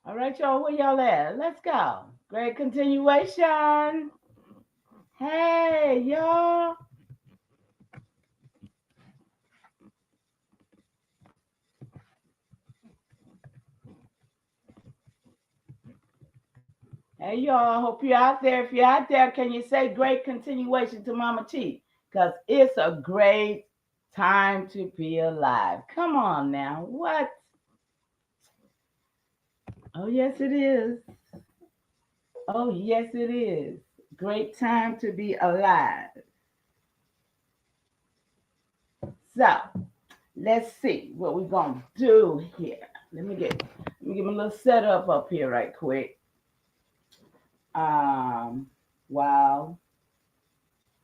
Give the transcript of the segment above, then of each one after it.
All right, y'all, where y'all at? Let's go. Great continuation. Hey, y'all. Hey, y'all. Hope you're out there. If you're out there, can you say great continuation to Mama T? Because it's a great time to be alive. Come on now. What? Oh, yes, it is. Oh, yes, it is. Great time to be alive. So, let's see what we're going to do here. Let me get my little setup up here right quick. Um, while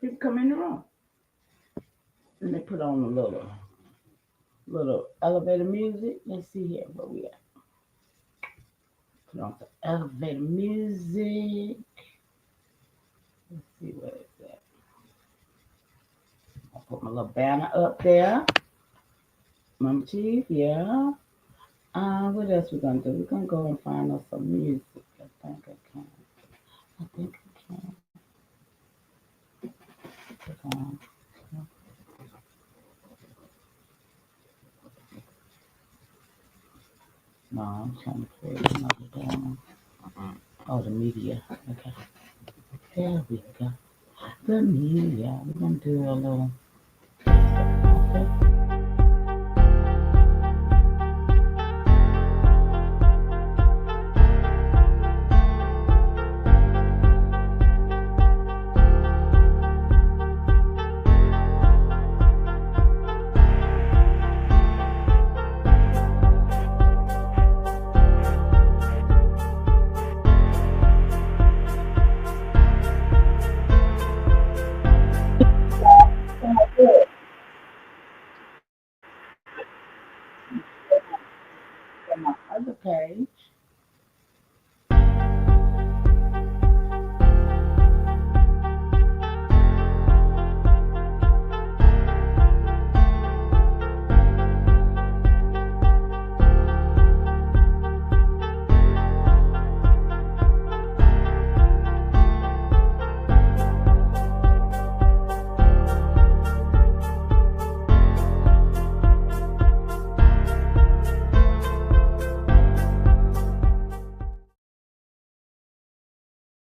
people come in the room. Let me put on a little elevator music. Let's see here where we at. Put on the elevator music. Let's see where it's at. I'll put my little banner up there. Mama Chief, yeah. What else we gonna do? We're gonna go and find us some music. I think I can. I think I can. Put on. No, I'm trying to create another banner. Oh, the media. Okay. There we go. The media. We're gonna do a little. Okay. On my other page.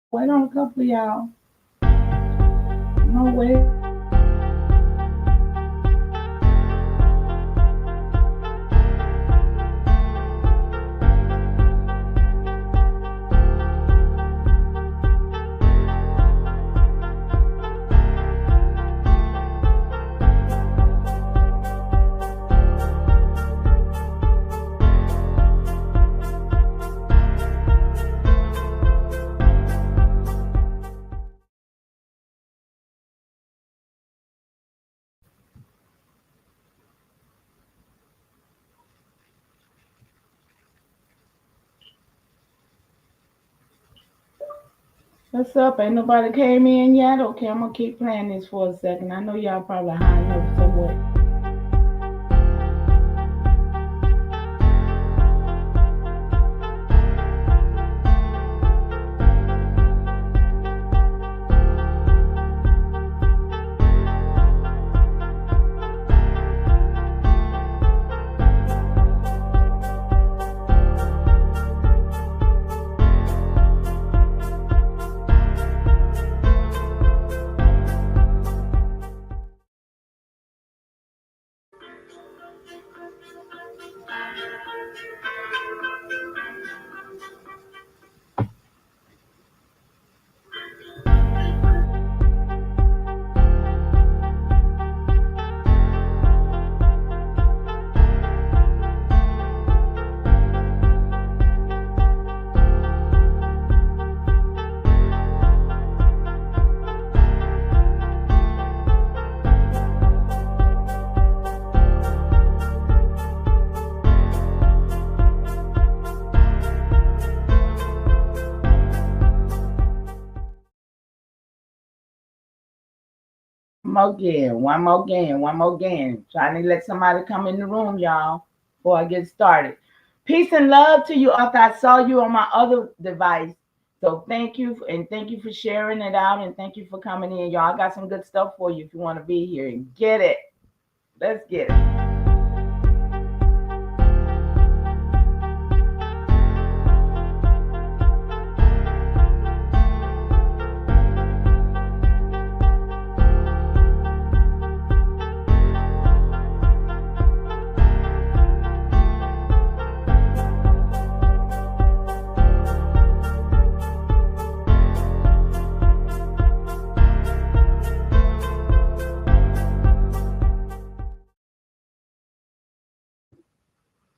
Wait on a couple of y'all. No way. What's up? Ain't nobody came in yet? Okay, I'm gonna keep playing this for a second. I know y'all probably hiding up somewhere. One more again. Trying to let somebody come in the room, y'all, before I get started. Peace and love to you, Arthur. I saw you on my other device. So thank you, and thank you for sharing it out, and thank you for coming in, y'all. I got some good stuff for you if you want to be here and get it. Let's get it.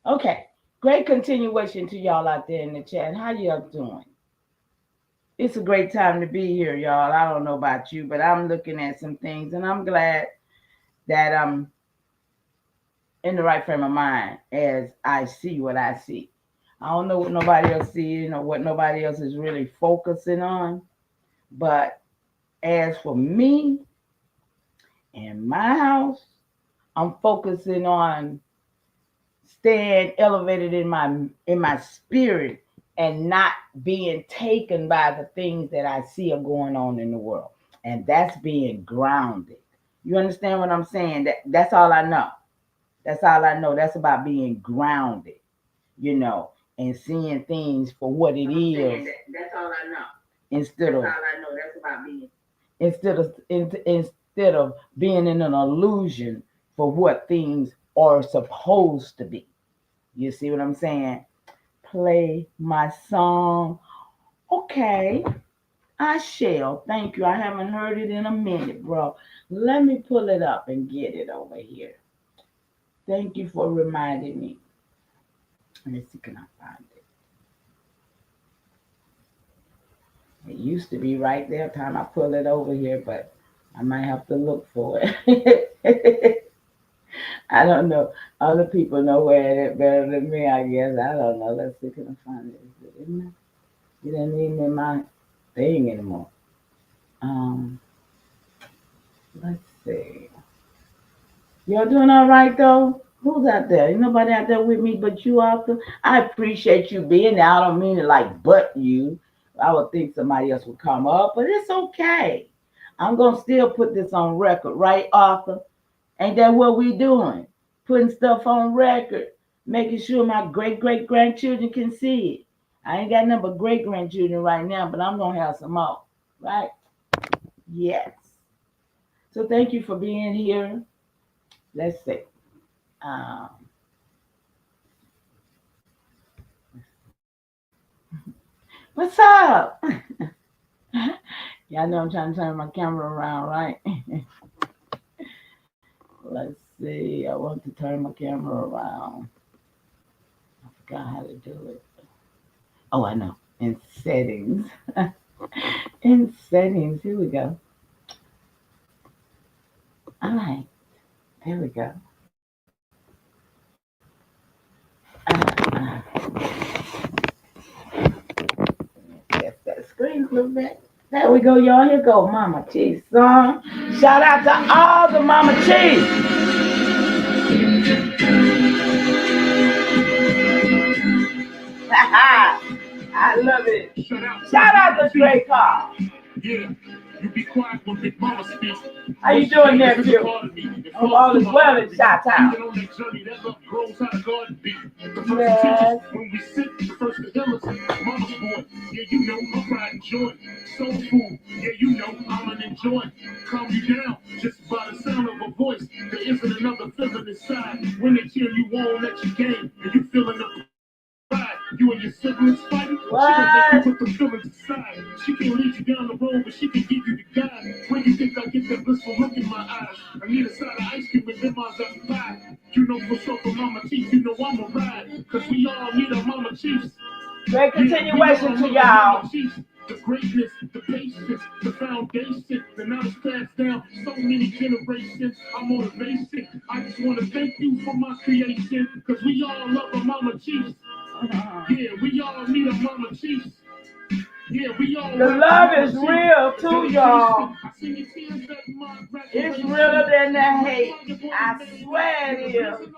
Okay, great continuation to y'all out there in the chat. How y'all doing? It's a great time to be here, y'all. I don't know about you, but I'm looking at some things, and I'm glad that I'm in the right frame of mind as I see what I see. I don't know what nobody else sees, what nobody else is really focusing on. But as for me and my house, I'm focusing on staying elevated in my spirit and not being taken by the things that I see are going on in the world. And that's being grounded. You understand what I'm saying? That's all I know. That's all I know. That's about being grounded, and seeing things for what it is. That's all I know. Instead of, that's all I know. That's about being. Instead of being in an illusion for what things are supposed to be. You see what I'm saying? Play my song. Okay, I shall. Thank you. I haven't heard it in a minute, bro. Let me pull it up and get it over here. Thank you for reminding me. Let me see, can I find it? It used to be right there time I pull it over here, but I might have to look for it. I don't know. Other people know where it better than me, I guess. I don't know. Let's see, can I find it? It isn't even in my thing anymore. Let's see. Y'all doing all right though? Who's out there? Ain't nobody out there with me but you, Arthur. I appreciate you being there. I don't mean to but you. I would think somebody else would come up, but it's okay. I'm gonna still put this on record, right, Arthur? Ain't that what we doing? Putting stuff on record, making sure my great grandchildren can see it. I ain't got nothing but great grandchildren right now, but I'm gonna have some more, right? Yes. So thank you for being here. Let's see. Um, what's up? Y'all know I'm trying to turn my camera around, right? Let's see. I want to turn my camera around. I forgot how to do it. Oh, I know. In settings. In settings. Here we go. All right. There we go. Get that screen a little bit. There we go, y'all. Here go Mama Cheese song. Shout out to all the Mama Cheese. I love it. Shout out to Trey Carl. Yeah, you be quiet when Big Mama speaks. How you doing, nephew? Hope all is well in Chi-Town. Even on that journey, that love grows how the garden be. The first yes. When we sit, the first to heal us, Mama's born. Yeah, you know, my pride and joy. Soul food, yeah, you know, I'm an enjoy. Calm you down, just by the sound of a voice. There isn't another feeling inside. When they cheer you on, let you game, and you feeling the you and your siblings fighting. What? She gon' make you put the feelings aside. She can lead you down the road, but she can give you the guide. When you think I get that blissful look in my eyes, I need a side of ice cream with them eyes up the pie. You know for sure for Mama Chief, you know I'm a ride. Cause we all need a Mama Chiefs. Great continuation to y'all. The greatness, the patience, the foundation, the knowledge passed down so many generations. I'm motivation. I just want to thank you for my creation, cause we all love a Mama Chiefs. Yeah, we all need a Mama Chiefs. Yeah, we all. The love is real too, y'all. It's realer than the hate. I swear it is.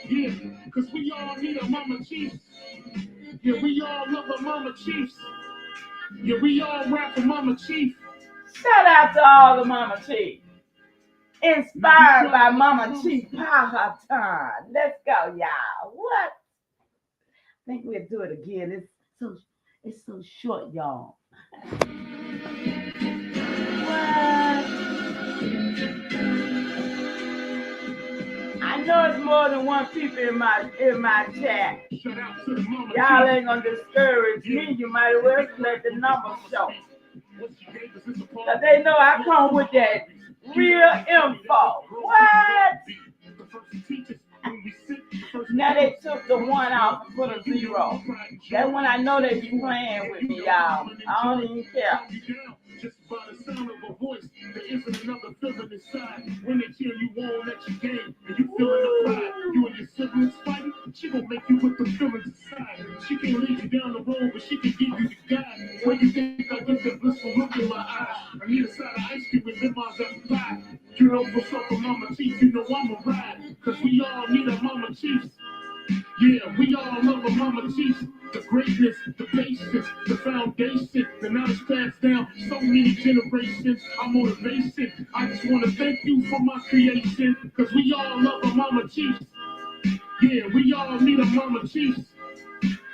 Yeah, because we all need a mama chief. Yeah, we all love a mama chief. Yeah, we all rap for mama chief. Shout out to all the Mama Chief. Inspired by Mama Chief Power Time. Let's go, y'all. What? I think we'll do it again. It's so short, y'all. What? I know it's more than one people in my chat. Shout out to the mama Y'all chief. ain't gonna discourage me. You might as well let the numbers show. Cause they know I come with that real info. What? Now they took the one off and put a zero. That one I know they be playing with me, y'all. I don't even care. Just by the sound of a voice, there isn't another feeling inside. When they kill you, won't let you game, and you feeling the pride. You and your siblings fighting, she gon' make you with the feelings inside. She can't lead you down the road, but she can give you the guide. Why you think I get that blissful look in my eyes? I need a side of ice cream with lemons at the pie. You know what's up with Mama Chief, you know I'm a ride. Cause we all need a Mama Chief. Yeah, we all love a Mama Chief. The greatness, the patience, the foundation, the knowledge passed down so many generations. Our motivation. I just want to thank you for my creation. Cause we all love a Mama Chief. Yeah, we all need a Mama Chief.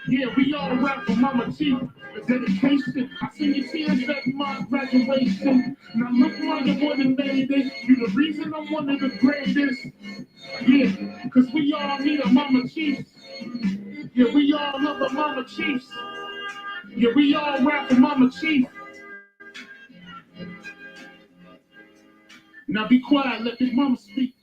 Yeah, we all rap for Mama Chief. The dedication. I seen your tears at my graduation. Now look why you would have made it. You the reason I'm one of the greatest. Yeah, cause we all need a Mama Chief. Yeah, we all love a Mama Chief. Yeah, we all rap for Mama Chief. Now be quiet, let Big Mama speak.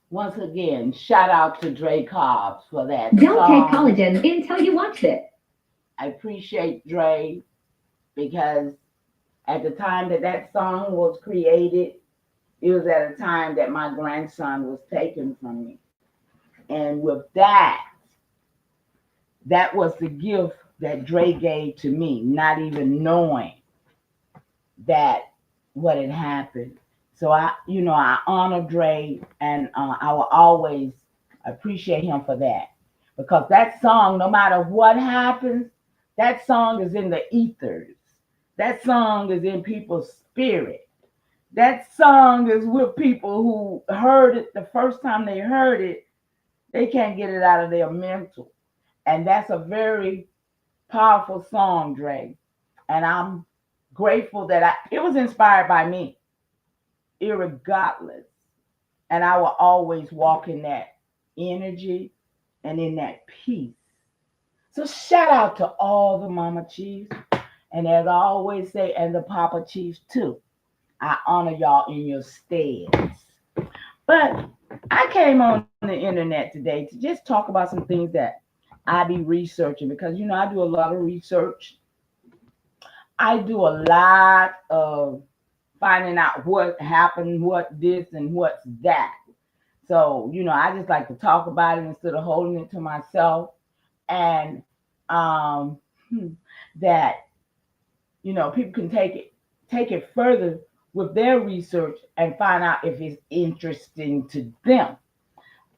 Once again, shout out to Dre Cobbs for that Don't take song. collagen until you watched it. I appreciate Dre because at the time that song was created, it was at a time that my grandson was taken from me. And with that was the gift that Dre gave to me, not even knowing that what had happened. So I honor Dre, and I will always appreciate him for that, because that song, no matter what happens, that song is in the ethers. That song is in people's spirit. That song is with people who heard it the first time they heard it. They can't get it out of their mental. And that's a very powerful song, Dre. And I'm grateful that it was inspired by me, irregardless. And I will always walk in that energy and in that peace. So shout out to all the Mama Chiefs. And as I always say, and the Papa Chiefs too. I honor y'all in your steads. But I came on the internet today to just talk about some things that I be researching, because I do a lot of research. I do a lot of finding out what happened, what this and what's that. So, I just like to talk about it instead of holding it to myself. And um that people can take it further with their research and find out if it's interesting to them.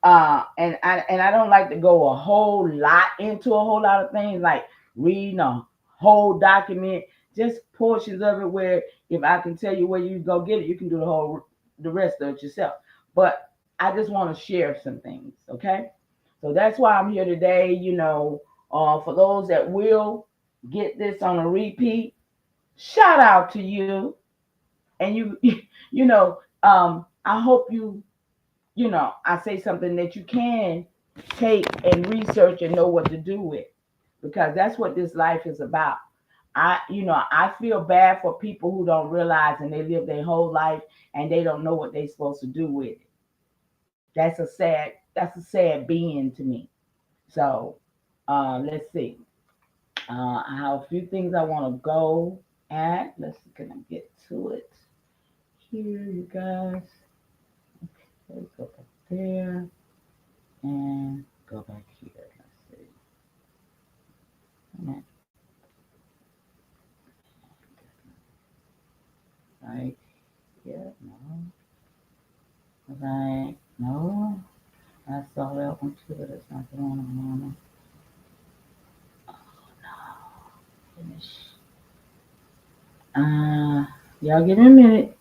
And I don't like to go a whole lot into a whole lot of things, like reading a whole document, just portions of it where if I can tell you where you go get it, you can do the rest of it yourself. But I just want to share some things, okay? So that's why I'm here today. For those that will get this on a repeat, shout out to you. And I hope I say something that you can take and research and know what to do with, because that's what this life is about. I feel bad for people who don't realize, and they live their whole life and they don't know what they're supposed to do with it. That's a sad being to me. So let's see. I have a few things I want to go at. Let's see, can I get to it here, you guys? Okay, go back there and go back here. Let's see. Right here, no. Right, no. Uh, y'all give me a minute.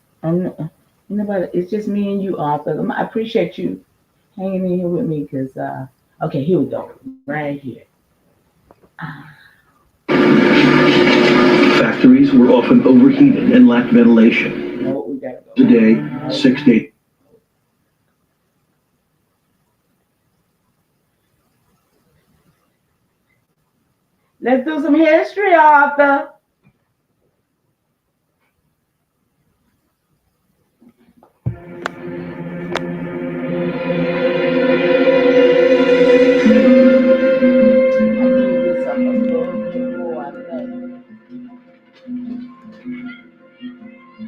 Nobody. It's just me and you, Arthur. I appreciate you hanging in here with me because okay, here we go, right here. Factories were often overheated and lacked ventilation. No, we gotta go. Today, 6 to 8. Let's do some history, Arthur. I need this up a little bit more, I think.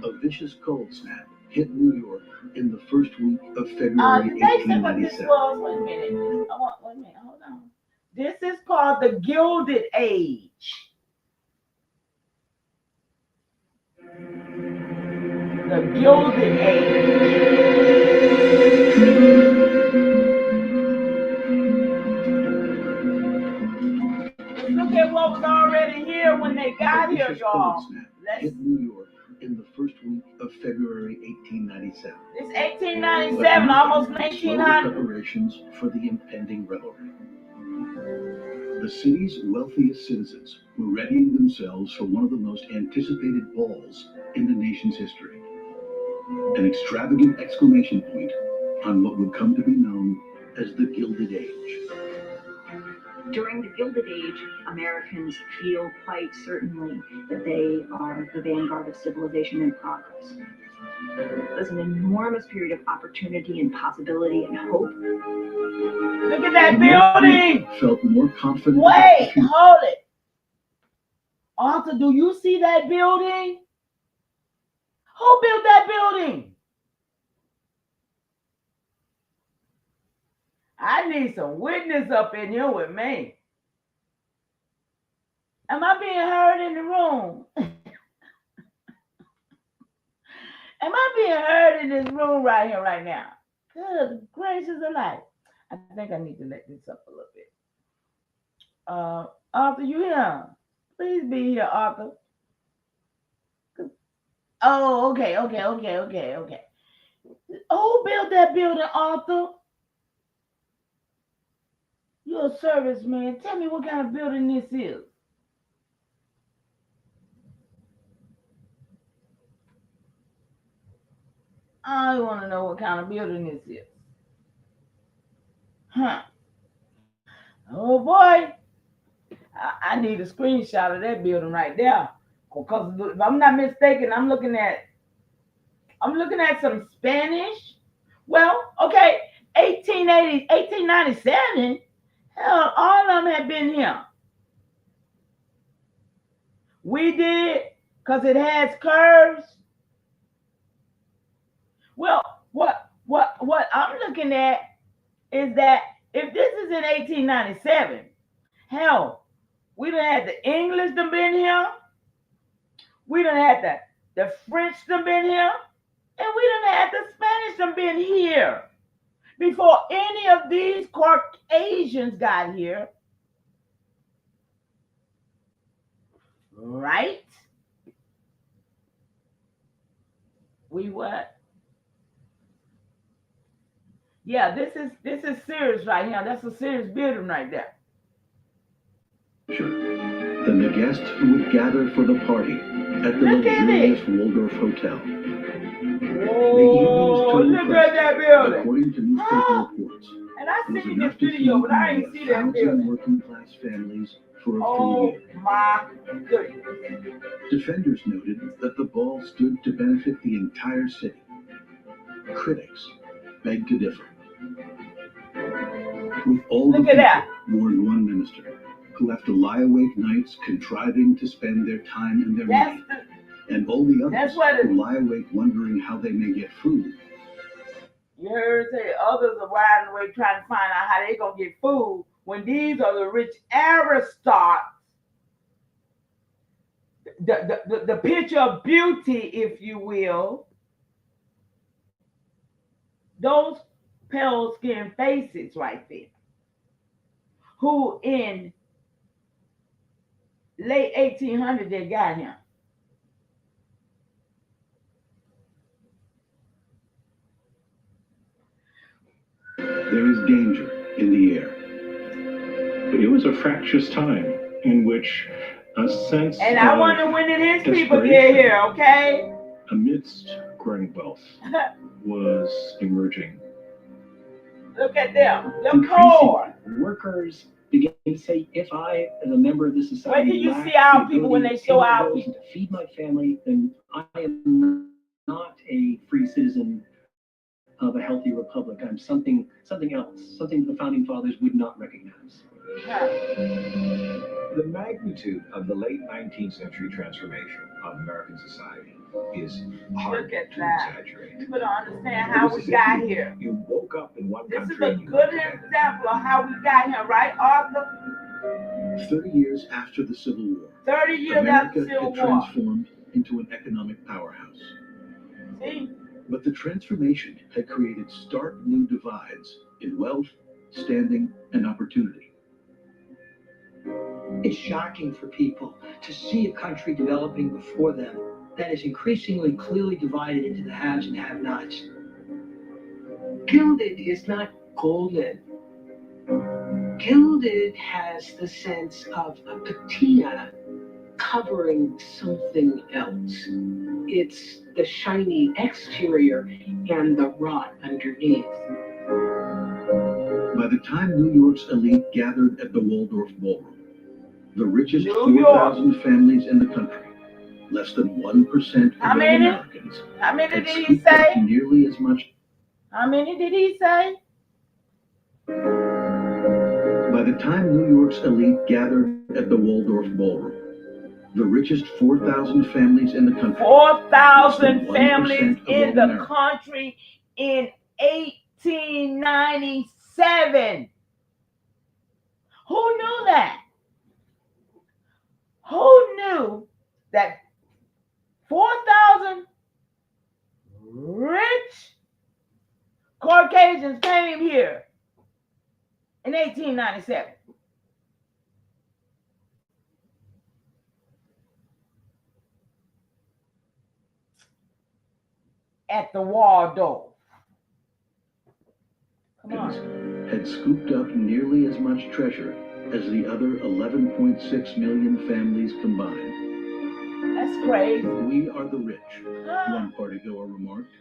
A vicious cold snap hit New York in the first week of February Did they say what this 1897. was? Wait a minute. Wait a minute. Hold on. This is called the Gilded Age. The Gilded Age. Let's look at what was already here when they got A here, vicious y'all. cold snap Let's. hit New York in the first week of February 1897. It's 1897, almost Slowed 1900. preparations for the impending revelry. The city's wealthiest citizens were readying themselves for one of the most anticipated balls in the nation's history. An extravagant exclamation point on what would come to be known as the Gilded Age. During the Gilded Age, Americans feel quite certainly that they are the vanguard of civilization and progress. There's an enormous period of opportunity and possibility and hope. Look at that building. Felt more confident. Wait, hold it. Arthur, do you see that building? Who built that building? I need some witness up in here with me. Am I being heard in the room? Am I being heard in this room right here, right now? Good gracious alive. I think I need to let this up a little bit. Arthur, you here? Please be here, Arthur. Oh, okay. Who built that building, Arthur? You're a serviceman. Tell me what kind of building this is. I want to know what kind of building this is. Huh. Oh boy. I need a screenshot of that building right there. Because if I'm not mistaken, I'm looking at some Spanish. Well, okay, 1880, 1897. Hell, all of them have been here. We did, because it has curves. Well, what I'm looking at is that if this is in 1897, hell, we done had the English done been here, we done had the French done been here, and we done had the Spanish done been here before any of these Caucasians got here. Right? We what? Yeah, this is serious right here. That's a serious building right there. Than the guests who would gather for the party at the luxurious Waldorf Hotel. Oh, look at that building. According to newspaper reports, and I seen this video, but I ain't see that building. Working class families for a full year. My goodness. Defenders noted that the ball stood to benefit the entire city. Critics begged to differ. With all look the at that, warned one minister who have to lie awake nights contriving to spend their time and their money, and all the others who lie awake wondering how they may get food. You heard say others are riding away trying to find out how they gonna get food when these are the rich aristocrats. The picture of beauty, if you will, those pale skinned faces right there, who in late 1800 they got him. There is danger in the air. It was a fractious time in which a sense And I of wonder when did his people get here, okay? amidst growing wealth was emerging. Look at them. They're Increasing, poor. workers begin to say, if I, as a member of the society, Wait till you lack see our the people when ability they to show pay my our bills people. and to feed my family, then I am not a free citizen of a healthy republic. I'm something else, something the founding fathers would not recognize. The magnitude of the late 19th century transformation of American society is hard Look at to that. exaggerate. People don't understand how we got here. You woke up in one This is country a and you good went to bed. example of how we got here, right, Arthur? 30 years after the Civil War, 30 years after America the Civil had War. transformed into an economic powerhouse. See? But the transformation had created stark new divides in wealth, standing, and opportunity. It's shocking for people to see a country developing before them that is increasingly clearly divided into the haves and have-nots. Gilded is not golden. Gilded has the sense of a patina covering something else. It's the shiny exterior and the rot underneath. By the time New York's elite gathered at the Waldorf Ballroom, the richest New York. 4,000 families in the country, less than 1% of How all many? Americans, How many had did he scooped up say? nearly as much. How many did he say? By the time New York's elite gathered at the Waldorf Ballroom, the richest 4,000 families in the country, 4,000 families of in all the Americans. country in 1897. Who knew that? Who knew that 4,000 rich Caucasians came here in 1897? At the Waldorf. Come on. Had scooped up nearly as much treasure as the other 11.6 million families combined. That's crazy. We are the rich, one partygoer remarked.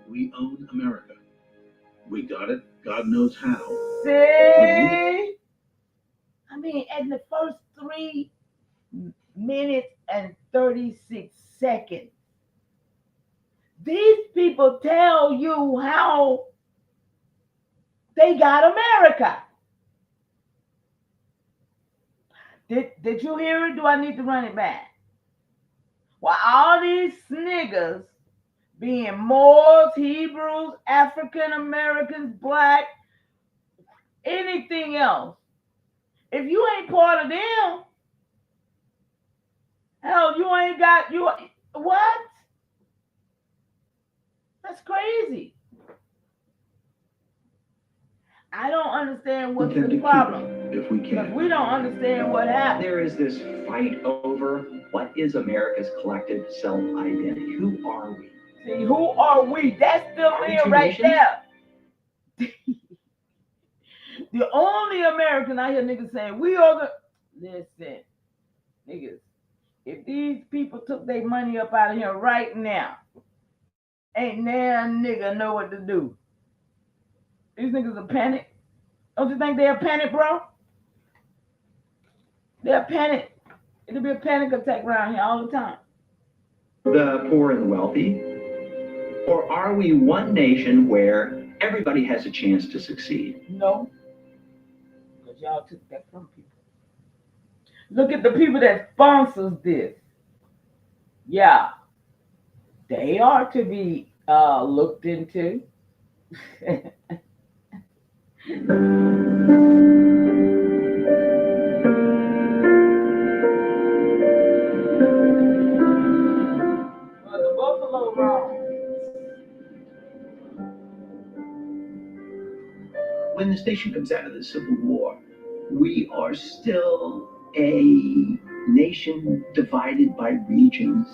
We own America. We got it, God knows how. See? I mean, in the first 3 minutes and 36 seconds, these people tell you how they got America. Did you hear it? Do I need to run it back? Well, all these niggas, being Moors, Hebrews, African Americans, black, anything else, if you ain't part of them, hell, you ain't got, you, what? That's crazy. I don't understand what's the problem. If we Because can. we don't understand what happened. There is this fight over what is America's collective self-identity. Who are we? See, who are we? That's still Are we there two right nations? there. The only American I hear niggas saying, we are the... Listen, niggas, if these people took their money up out of here right now, ain't now nigga know what to do. These niggas are panic. Don't you think they're panic, bro? They're panic. It'll be a panic attack around here all the time. The poor and the wealthy? Or are we one nation where everybody has a chance to succeed? No. Because y'all took that from people. Look at the people that sponsors this. Yeah. They are to be looked into. Well, the Buffalo wrong. When this nation comes out of the Civil War, we are still a nation divided by regions.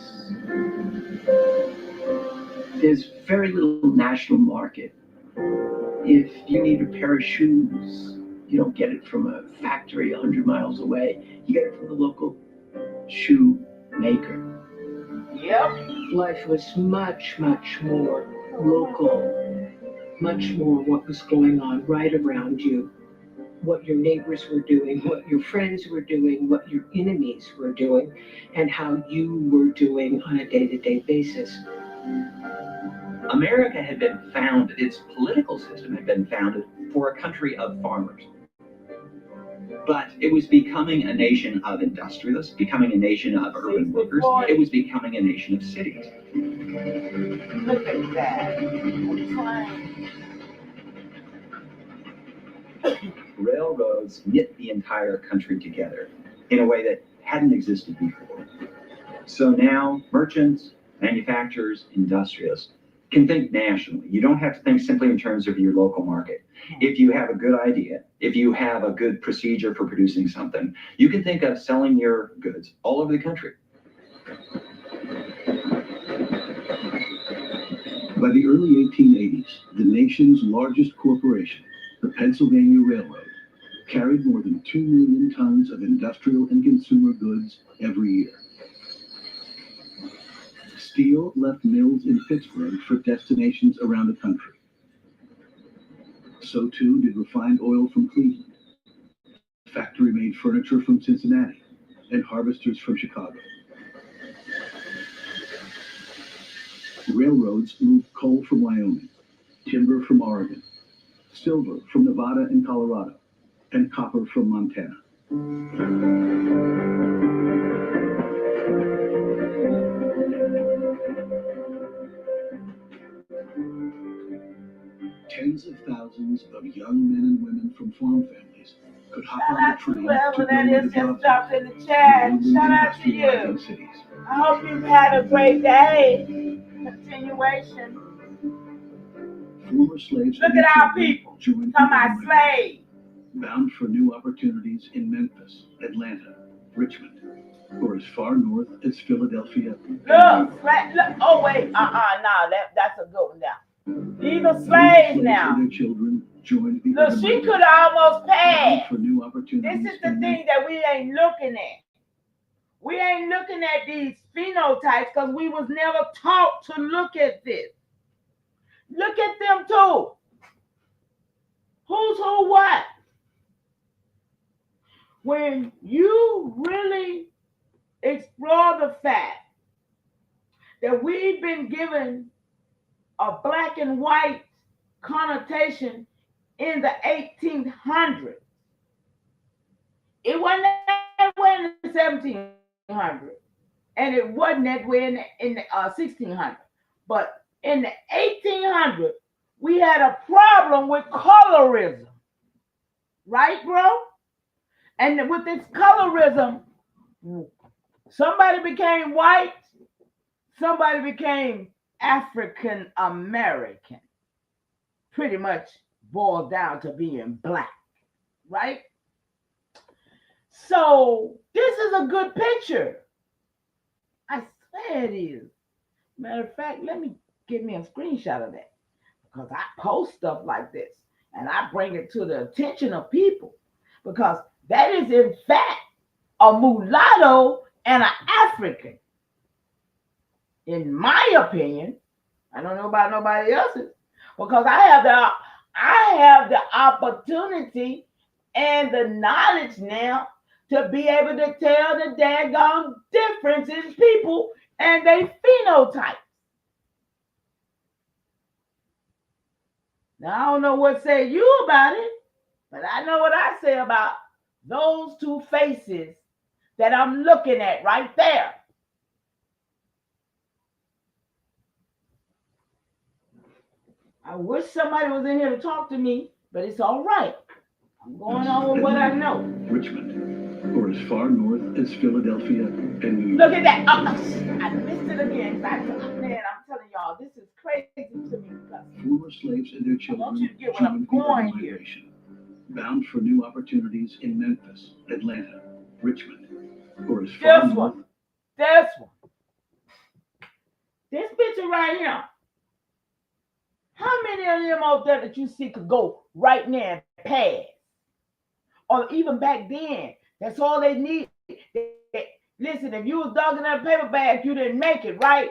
There's very little national market If you need a pair of shoes, you don't get it from a factory 100 miles away. You get it from the local shoe maker. Yep. Life was much, much more local, much more what was going on right around you, what your neighbors were doing, what your friends were doing, what your enemies were doing, and how you were doing on a day-to-day basis. America had been founded, its political system had been founded for a country of farmers. But it was becoming a nation of industrialists, becoming a nation of urban workers. It was becoming a nation of cities. Look at that. Railroads knit the entire country together in a way that hadn't existed before. So now merchants, manufacturers, industrialists can think nationally. You don't have to think simply in terms of your local market. If you have a good idea, if you have a good procedure for producing something, you can think of selling your goods all over the country. By the early 1880s, the nation's largest corporation, the Pennsylvania Railroad, carried more than 2 million tons of industrial and consumer goods every year. Steel left mills in Pittsburgh for destinations around the country. So too did refined oil from Cleveland, factory-made furniture from Cincinnati, and harvesters from Chicago. Railroads moved coal from Wyoming, timber from Oregon, silver from Nevada and Colorado, and copper from Montana. Tens of thousands of young men and women from farm families could hop on the train Whoever to that go is to just dropped in the chat. Shout out to you. cities. I hope you've had a great day. Continuation. Former slaves Look and at their our children people. joined Come the on, movement, slaves. bound for new opportunities in Memphis, Atlanta, Richmond, or as far north as Philadelphia. Look. Oh wait, no, that's a good one now. These are slaves now. And their children joined the Look, she could almost pass. for new opportunities. This is the thing that we ain't looking at. We ain't looking at these phenotypes because we was never taught to look at this. Look at them too. Who's who what? When you really explore the fact that we've been given a black and white connotation in the 1800s, it wasn't that way in the 1700s, and it wasn't that way in the 1600s. But in the 1800s, we had a problem with colorism, right, bro? And with this colorism, somebody became white, somebody became African American. Pretty much boils down to being black, right? So this is a good picture. I swear it is. Matter of fact, let me give me a screenshot of that, because I post stuff like this and I bring it to the attention of people, because that is in fact a mulatto and an African. In my opinion, I don't know about nobody else's, because I have the opportunity and the knowledge now to be able to tell the daggone difference in people and they phenotype. Now, I don't know what say you about it, but I know what I say about those two faces that I'm looking at right there. I wish somebody was in here to talk to me, but it's all right. I'm going on with what I know. Richmond, or as far north as Philadelphia and New York. Look at that. I missed it again. Man, I'm telling y'all, this is crazy to me. Former slaves and their children I want you to get what I'm going here. Bound for new opportunities in Memphis, Atlanta, Richmond, or as far north. This one. This picture right here. How many of them out there that you see could go right now and pass? Or even back then, that's all they need. Listen, if you was dogging that paper bag, you didn't make it, right?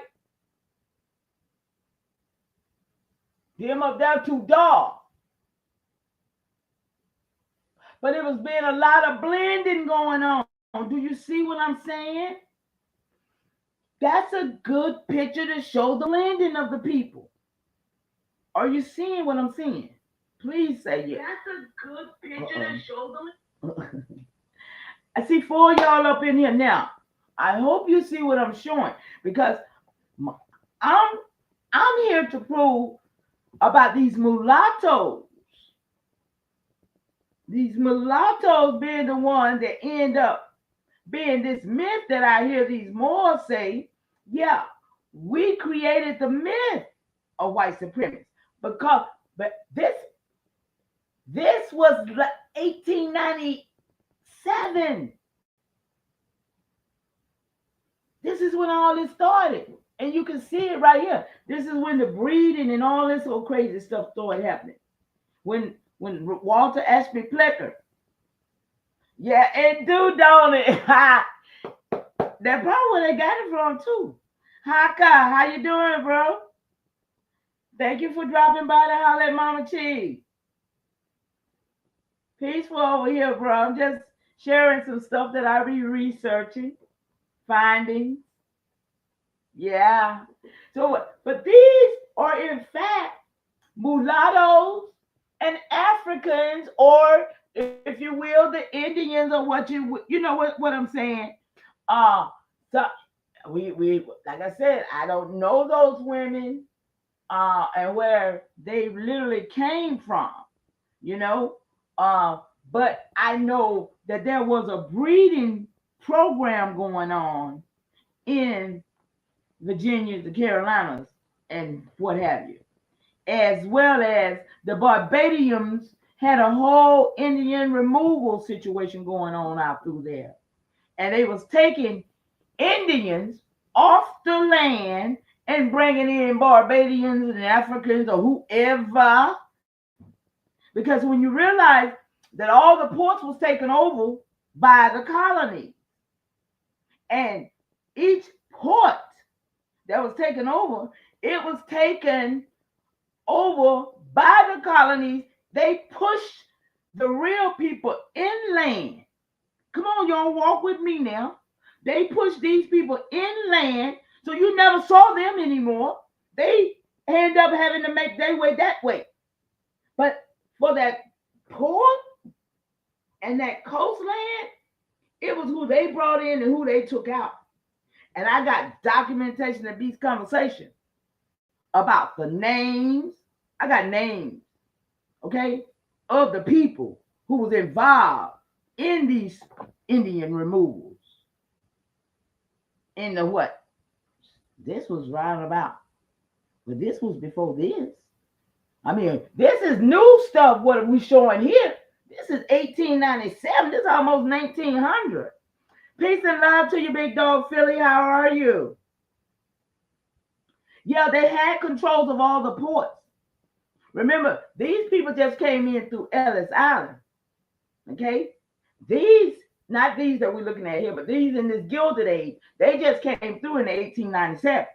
Them up there too dark. But it was being a lot of blending going on. Do you see what I'm saying? That's a good picture to show the blending of the people. Are you seeing what I'm seeing? Please say yes. That's a good picture to show the. I see four of y'all up in here now. I hope you see what I'm showing because I'm I'm here to prove about these mulattoes. These mulattoes being the ones that end up being this myth that I hear these Moors say. Yeah, we created the myth of white supremacy because, but this was 1897. This is when all this started. And you can see it right here. This is when the breeding and all this old crazy stuff started happening. When Walter Ashby Plecker. Yeah, it do, don't it? That's probably where they got it from too. Hi, Kai, how you doing, bro? Thank you for dropping by to holler at Mama Cheese. Peaceful over here, bro. I'm just sharing some stuff that I be researching, finding. Yeah. So, but these are in fact mulattoes and Africans, or if you will, the Indians, or you know what I'm saying. So we like I said, I don't know those women, and where they literally came from, you know. Uh, but I know that there was a breeding program going on in Virginia, the Carolinas, and what have you, as well as the Barbadians had a whole Indian removal situation going on out through there. And they was taking Indians off the land and bringing in Barbadians and Africans or whoever. Because when you realize that all the ports was taken over by the colony, and each port that was taken over, it was taken over by the colonies. They pushed the real people inland. Come on, y'all, walk with me now. They pushed these people inland, so you never saw them anymore. They end up having to make their way that way. But for that port and that coastland, it was who they brought in and who they took out. And I got documentation of these conversations about the names. I got names, okay, of the people who was involved in these Indian removals. In the what? This was right about, but this was before this. I mean, this is new stuff. What are we showing here? This is 1897. This is almost 1900. Peace and love to you, big dog Philly. How are you? Yeah, they had controls of all the ports. Remember, these people just came in through Ellis Island. Okay? These, not these that we're looking at here, but these in this Gilded Age, they just came through in 1897.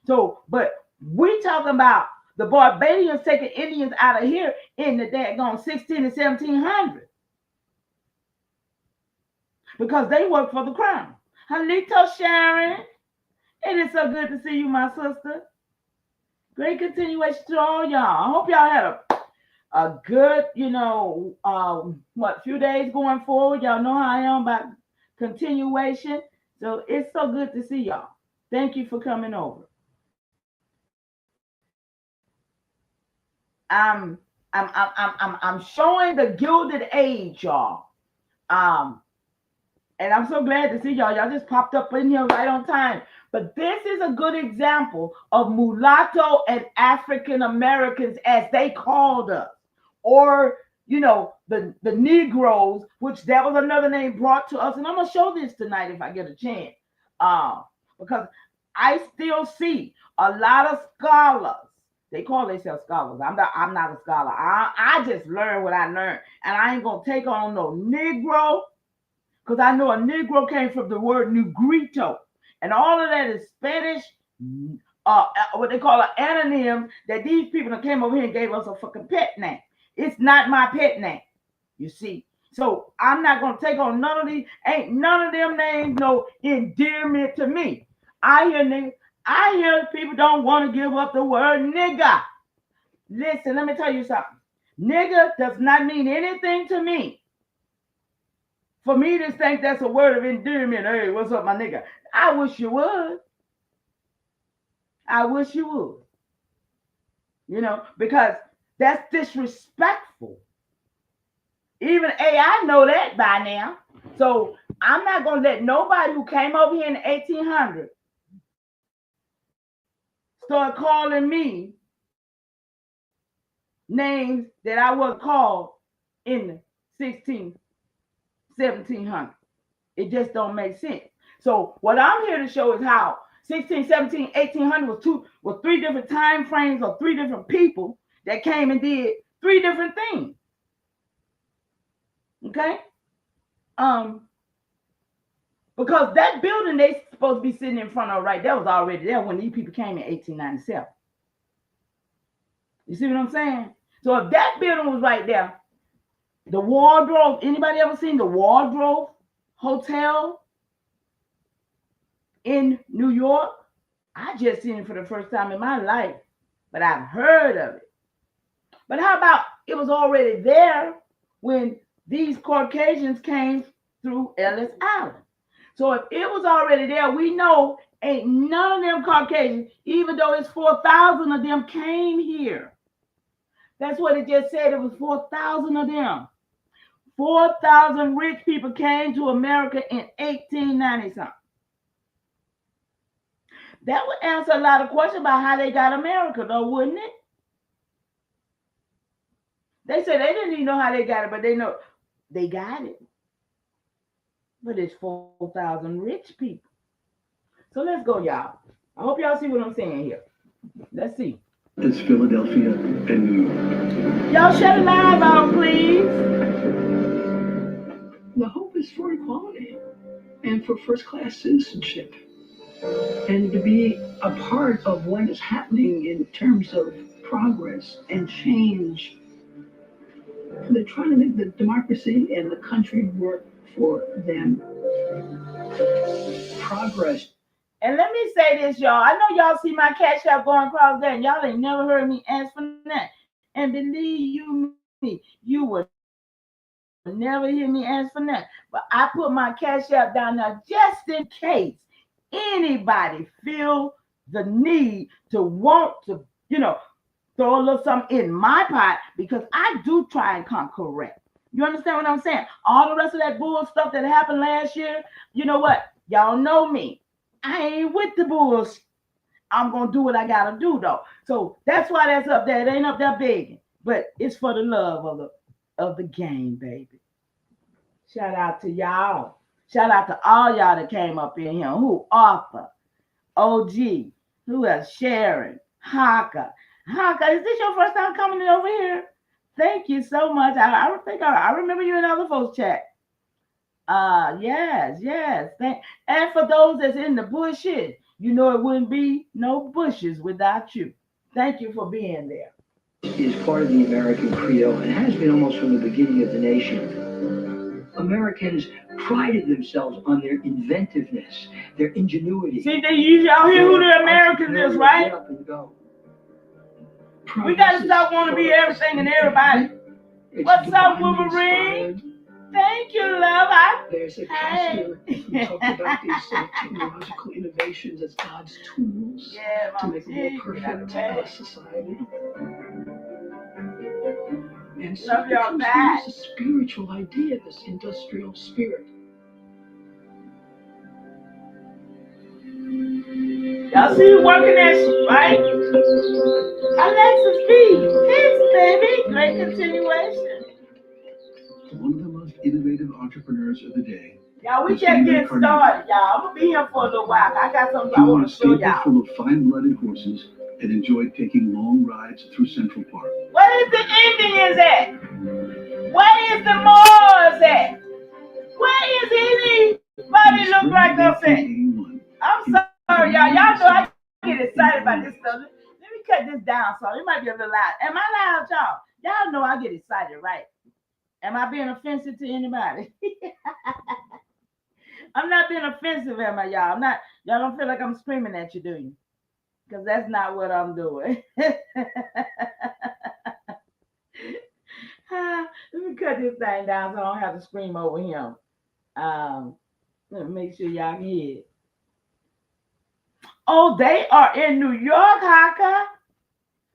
So, but we talking about the Barbadians taking Indians out of here in the daggone 16 and 1700s because they work for the crown. Halito Sharon, it is so good to see you, my sister. Great continuation to all y'all. I hope y'all had a good, few days going forward. Y'all know how I am about continuation. So it's so good to see y'all. Thank you for coming over. I'm showing the Gilded Age, y'all. And I'm so glad to see y'all. Y'all just popped up in here right on time. But this is a good example of mulatto and African Americans, as they called us, or the Negroes, which that was another name brought to us. And I'm gonna show this tonight if I get a chance, because I still see a lot of scholars They call themselves scholars. I'm not a scholar. I just learned what I learned. And I ain't gonna take on no Negro, because I know a Negro came from the word Negrito. And all of that is Spanish, what they call an anonym that these people that came over here and gave us a fucking pet name. It's not my pet name, you see. So I'm not gonna take on none of these. Ain't none of them names no endearment to me. I hear people don't want to give up the word nigga. Listen, let me tell you something. Nigga does not mean anything to me. For me to think that's a word of endearment. Hey, what's up, my nigga? I wish you would. I wish you would. You know, because that's disrespectful. Even AI know that by now. So I'm not going to let nobody who came over here in the 1800s start calling me names that I was called in the 1700s. It just don't make sense. So what I'm here to show is how 16, 17, 1800 was three different time frames of three different people that came and did three different things. Okay? Because that building they supposed to be sitting in front of right there was already there when these people came in 1897. You see what I'm saying? So if that building was right there, the Wardrobe, anybody ever seen the Wardrobe Hotel in New York? I just seen it for the first time in my life, but I've heard of it. But how about it was already there when these Caucasians came through Ellis Island? So if it was already there, we know ain't none of them Caucasians, even though it's 4,000 of them came here. That's what it just said. It was 4,000 of them. 4,000 rich people came to America in 1890 something. That would answer a lot of questions about how they got America, though, wouldn't it? They said they didn't even know how they got it, but they know they got it. But it's 4,000 rich people. So let's go, y'all. I hope y'all see what I'm saying here. Let's see. It's Philadelphia and New York. Y'all shut it live out, please. The hope is for equality and for first-class citizenship, and to be a part of what is happening in terms of progress and change. They're trying to make the democracy and the country work for them. Progress. And let me say this, y'all. I know y'all see my cash app going across there, and y'all ain't never heard me ask for that. And believe you me, you will never hear me ask for that. But I put my cash app down there just in case anybody feel the need to want to, throw a little something in my pot, because I do try and come correct. You understand what I'm saying? All the rest of that bull stuff that happened last year, you know what? Y'all know me. I ain't with the bulls. I'm going to do what I got to do, though. So that's why that's up there. It ain't up there begging, but it's for the love of the game, baby. Shout out to y'all. Shout out to all y'all that came up in here. Who? Arthur, OG, who else? Sharon, Haka. Haka, is this your first time coming over here? Thank you so much. I think I remember you in other folks' chat. Yes. And for those that's in the bushes, you know it wouldn't be no bushes without you. Thank you for being there. Is part of the American credo and has been almost from the beginning of the nation. Americans prided themselves on their inventiveness, their ingenuity. See, y'all hear who the Americans is, right? We gotta stop wanting to be everything and everybody. What's up, Wolverine? Thank you, love. There's a pastor who talked about these technological innovations as God's tools to make a more perfect society. And so it becomes a spiritual idea, this industrial spirit. Y'all see you working that shit, right? Alexis B. Thanks, baby. Great continuation. One of the most innovative entrepreneurs of the day. Y'all, we just getting started, y'all. I'm gonna be here for a little while. I got something I want to show y'all. Full of fine-blooded horses and enjoyed taking long rides through Central Park. Where is the Indians at? Where is the Moors at? Where is anybody look like us at? I'm sorry, y'all. Y'all know I get excited about this stuff. Let me cut this down so it might be a little loud. Am I loud, y'all? Y'all know I get excited, right? Am I being offensive to anybody? I'm not being offensive, am I, y'all? I'm not. Y'all don't feel like I'm screaming at you, do you? Because that's not what I'm doing. Let me cut this thing down so I don't have to scream over him. Let me make sure y'all can hear it. Oh, they are in New York, Haka.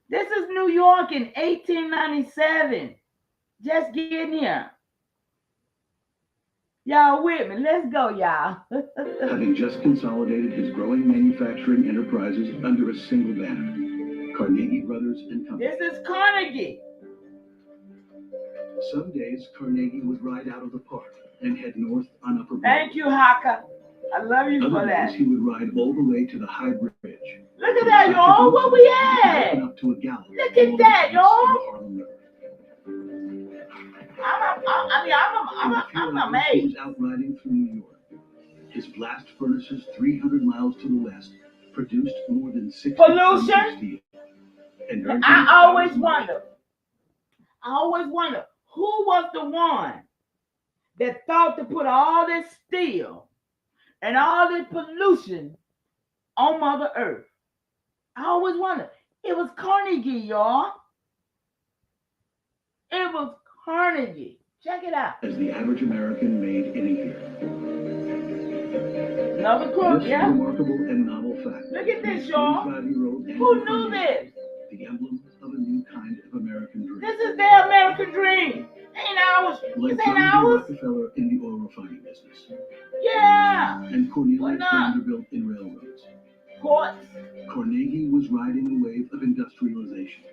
This is New York in 1897. Just getting here. Y'all with me? Let's go, y'all. Having just consolidated his growing manufacturing enterprises under a single banner, Carnegie Brothers and Company. This is Carnegie. Some days, Carnegie would ride out of the park and head north on Upper Broadway. Thank you, Haka. I love you for Other that. days, he would ride all the way to the High Bridge. Look at that, y'all. Where we at? Up to a gallop. Look at that, y'all. I'm amazed. He was out riding through New York. His blast furnaces 300 miles to the west produced more than 60 tons of steel. And I always wonder who was the one that thought to put all this steel and all this pollution on Mother Earth. I always wonder. It was Carnegie, y'all. It was Carnegie. Check it out. As the average American made in a year. Another quote, yeah. Remarkable and novel fact. Look at this, y'all. Who knew this? The emblem of a new kind of American dream. This is their American dream. Ain't ours. Like This ain't ours. Rockefeller in the oil refining business. Yeah. And Cornelius Vanderbilt in railroads. Ports. Carnegie was riding a wave of industrialization,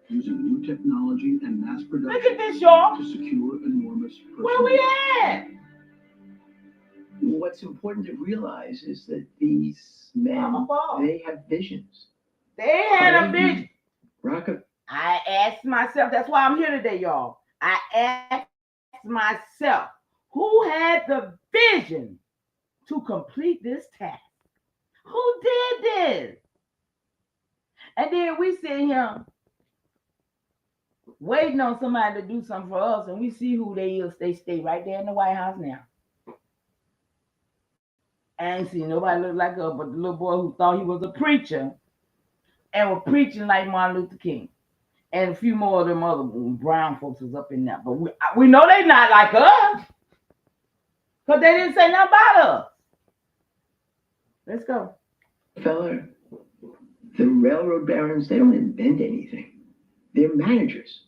using new technology and mass production. Look at this, y'all. To secure enormous. Where we at? What's important to realize is that these men, they have visions. They had a vision. Rockefeller. I asked myself, that's why I'm here today, y'all. I asked myself, who had the vision to complete this task? Who did this? And then we sit here waiting on somebody to do something for us, and we see who they is. They stay right there in the White House now. I ain't seen nobody look like her but the little boy who thought he was a preacher and was preaching like Martin Luther King. And a few more of them other brown folks was up in there. But we know they not like us. Because they didn't say nothing about us. Let's go. Feller, the railroad barons, they don't invent anything. They're managers.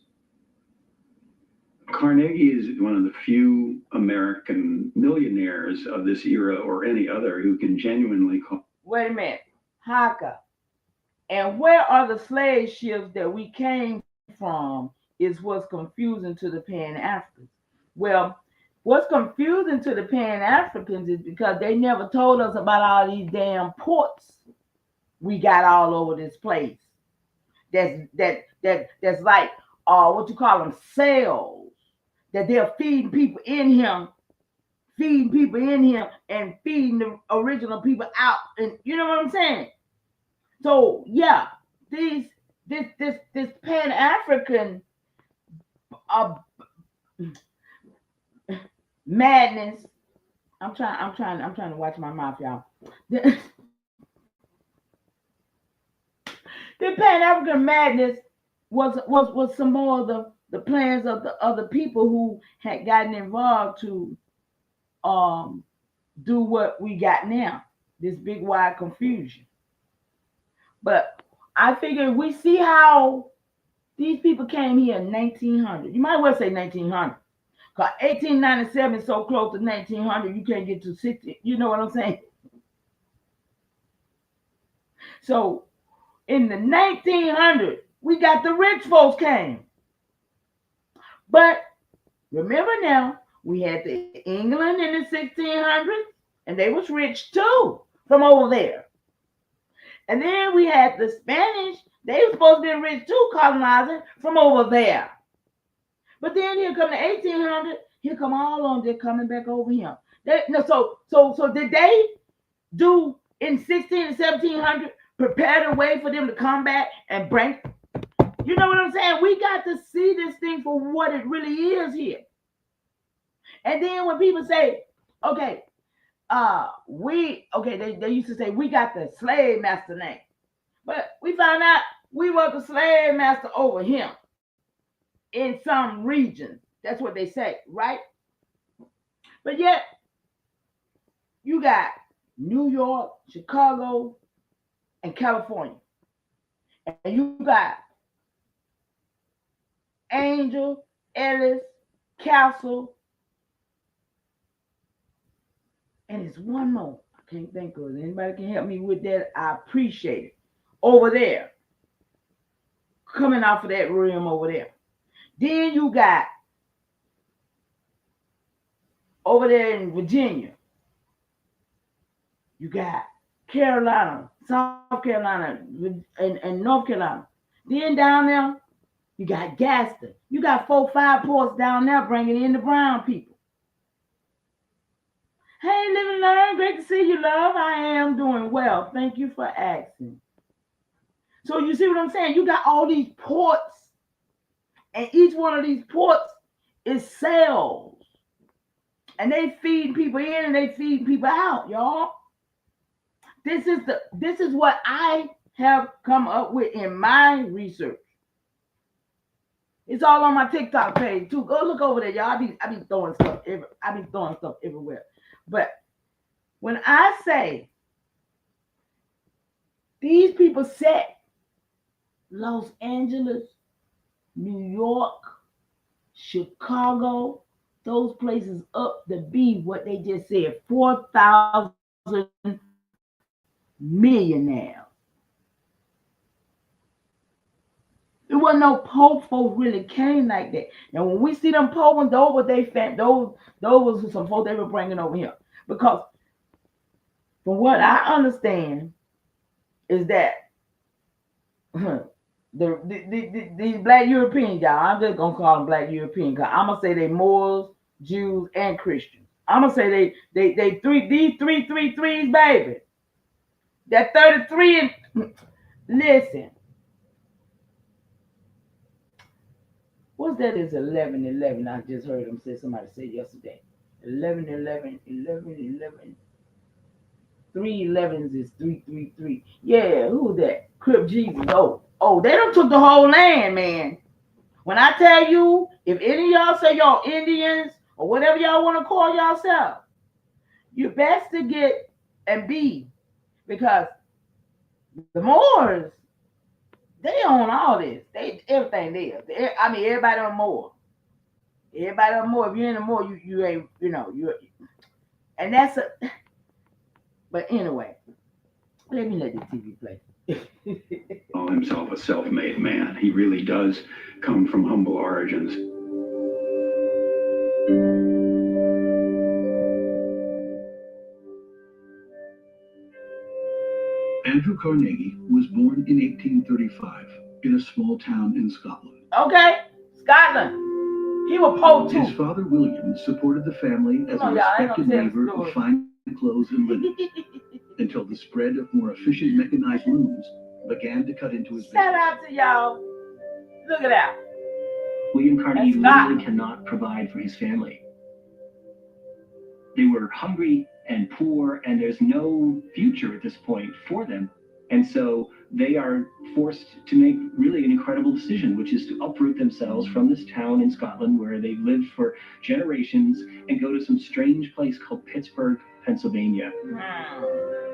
Carnegie is one of the few American millionaires of this era or any other who can genuinely call. Wait a minute. Haka. And where are the slave ships that we came from is what's confusing to the Pan-Africans. Well, what's confusing to the Pan-Africans is because they never told us about all these damn ports we got all over this place. That's like what you call them, cells. That they're feeding people in him and feeding the original people out. And you know what I'm saying? So yeah, this Pan-African madness. I'm trying to watch my mouth, y'all. The Pan-African madness was some more of the plans of the other people who had gotten involved to do what we got now, this big wide confusion. But I figure we see how these people came here in 1900. You might well say 1900. Because 1897 is so close to 1900, you can't get to 60. You know what I'm saying? So in the 1900s, we got the rich folks came. But remember now, we had the England in the 1600s, and they was rich too from over there. And then we had the Spanish. They were supposed to be rich too, colonizing from over there. But then here come the 1800s. Here come all of them. They're coming back over here. So did they do in 16 and 1700 prepare the way for them to come back and bring? You know what I'm saying? We got to see this thing for what it really is here. And then when people say, okay, they used to say we got the slave master name. But we found out we were the slave master over him in some regions. That's what they say, right? But yet, you got New York, Chicago, and California. And you got Angel, Ellis, Castle, and it's one more. I can't think of it. Anybody can help me with that? I appreciate it. Over there. Coming off of that rim over there. Then you got over there in Virginia. You got Carolina, South Carolina, and North Carolina. Then down there, you got Gaston. You got 4-5 ports down there bringing in the brown people. Hey, live and learn. Great to see you, love. I am doing well. Thank you for asking. So you see what I'm saying? You got all these ports, and each one of these ports is sales. And they feed people in and they feed people out, y'all. This is what I have come up with in my research. It's all on my TikTok page too. Go look over there, y'all. I be throwing stuff everywhere. But when I say these people set Los Angeles, New York, Chicago, those places up to be what they just said, 4,000 millionaires. It wasn't no Pope folks really came like that. Now when we see them Pope ones, those was some folks they were bringing over here. Because from what I understand is that these black Europeans, y'all, I'm just gonna call them black Europeans, because I'm gonna say they Moors, Jews, and Christians. I'm gonna say these three threes, baby. That 33 and listen. What's that is 11. I just heard somebody say yesterday. 11. 3 11s is 333. Yeah, who's that? Crip Jesus. Oh, they done took the whole land, man. When I tell you, if any of y'all say y'all Indians or whatever y'all want to call yourself, you best to get and be, because the Moors, they own all this. Everything there. I mean, everybody on Moor. Everybody on Moor. If you're in the Moor, you ain't, and that's a. But anyway, let me let the TV play. Call himself a self-made man. He really does come from humble origins. Andrew Carnegie was born in 1835 in a small town in Scotland. Okay, Scotland. He was Pope too. His father, William, supported the family as a respected weaver of fine clothes and linen until the spread of more efficient mechanized looms began to cut into his business. Shout out to y'all. Look at that. William Carnegie literally cannot provide for his family. They were hungry and poor, and there's no future at this point for them. And so they are forced to make really an incredible decision, which is to uproot themselves from this town in Scotland where they've lived for generations and go to some strange place called Pittsburgh, Pennsylvania.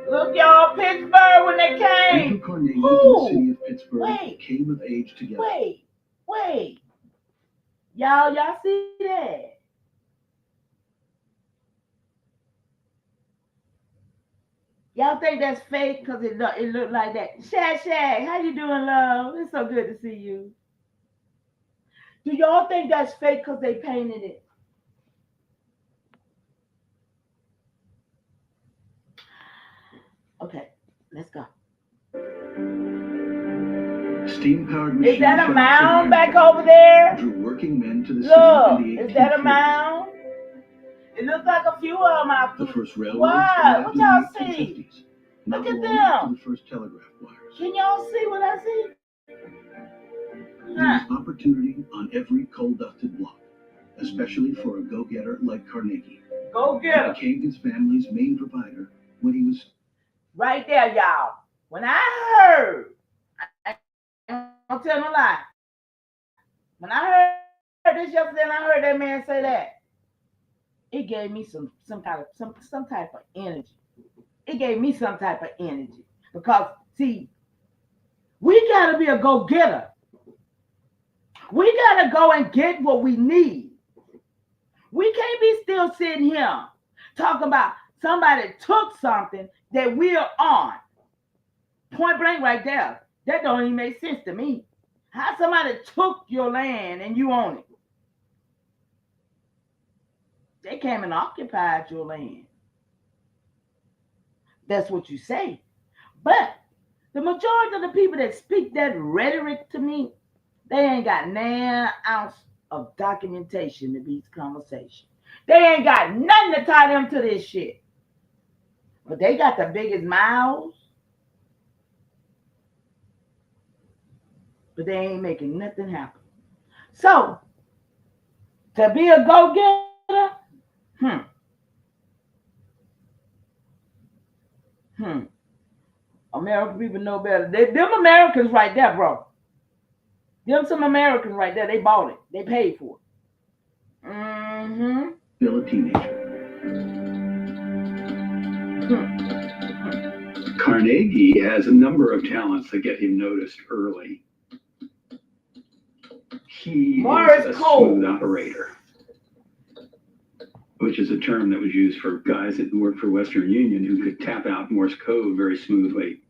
Look, y'all, Pittsburgh when they came. Andrew Carnegie and the city of Pittsburgh came of age together. Wait. Y'all see that? Y'all think that's fake because it looked like that? Shag, how you doing, love? It's so good to see you. Do y'all think that's fake because they painted it? Okay, let's go. Steam-powered Is machine that a shops mound and back iron over there? drew working men to the Look, city in the is that a 1850s. mound? It looks like a few of them out The there. first railroads Why? arrived What in y'all the see? 1850s, Look not at long them. after the first telegraph wires. Can y'all see what I see? There was opportunity on every coal-dusted block, especially for a go-getter like Carnegie. Go get him. Became his family's main provider when he was Right there, y'all. When I heard, I don't tell no lie. When I heard this yesterday and I heard that man say that, it gave me some type of energy. It gave me some type of energy. Because see, we gotta be a go-getter. We gotta go and get what we need. We can't be still sitting here talking about somebody took something that we're on. Point blank right there. That don't even make sense to me. How somebody took your land and you own it? They came and occupied your land. That's what you say. But the majority of the people that speak that rhetoric to me, they ain't got an ounce of documentation to these conversations. They ain't got nothing to tie them to this shit. But they got the biggest mouths. But they ain't making nothing happen. So, to be a go-getter, American people know better. Them Americans right there, bro. Them some Americans right there. They bought it. They paid for it. Mm-hmm. still a teenager. Carnegie has a number of talents that get him noticed early. He Morris is a Cole. smooth operator, which is a term that was used for guys that worked for Western Union who could tap out Morse code very smoothly.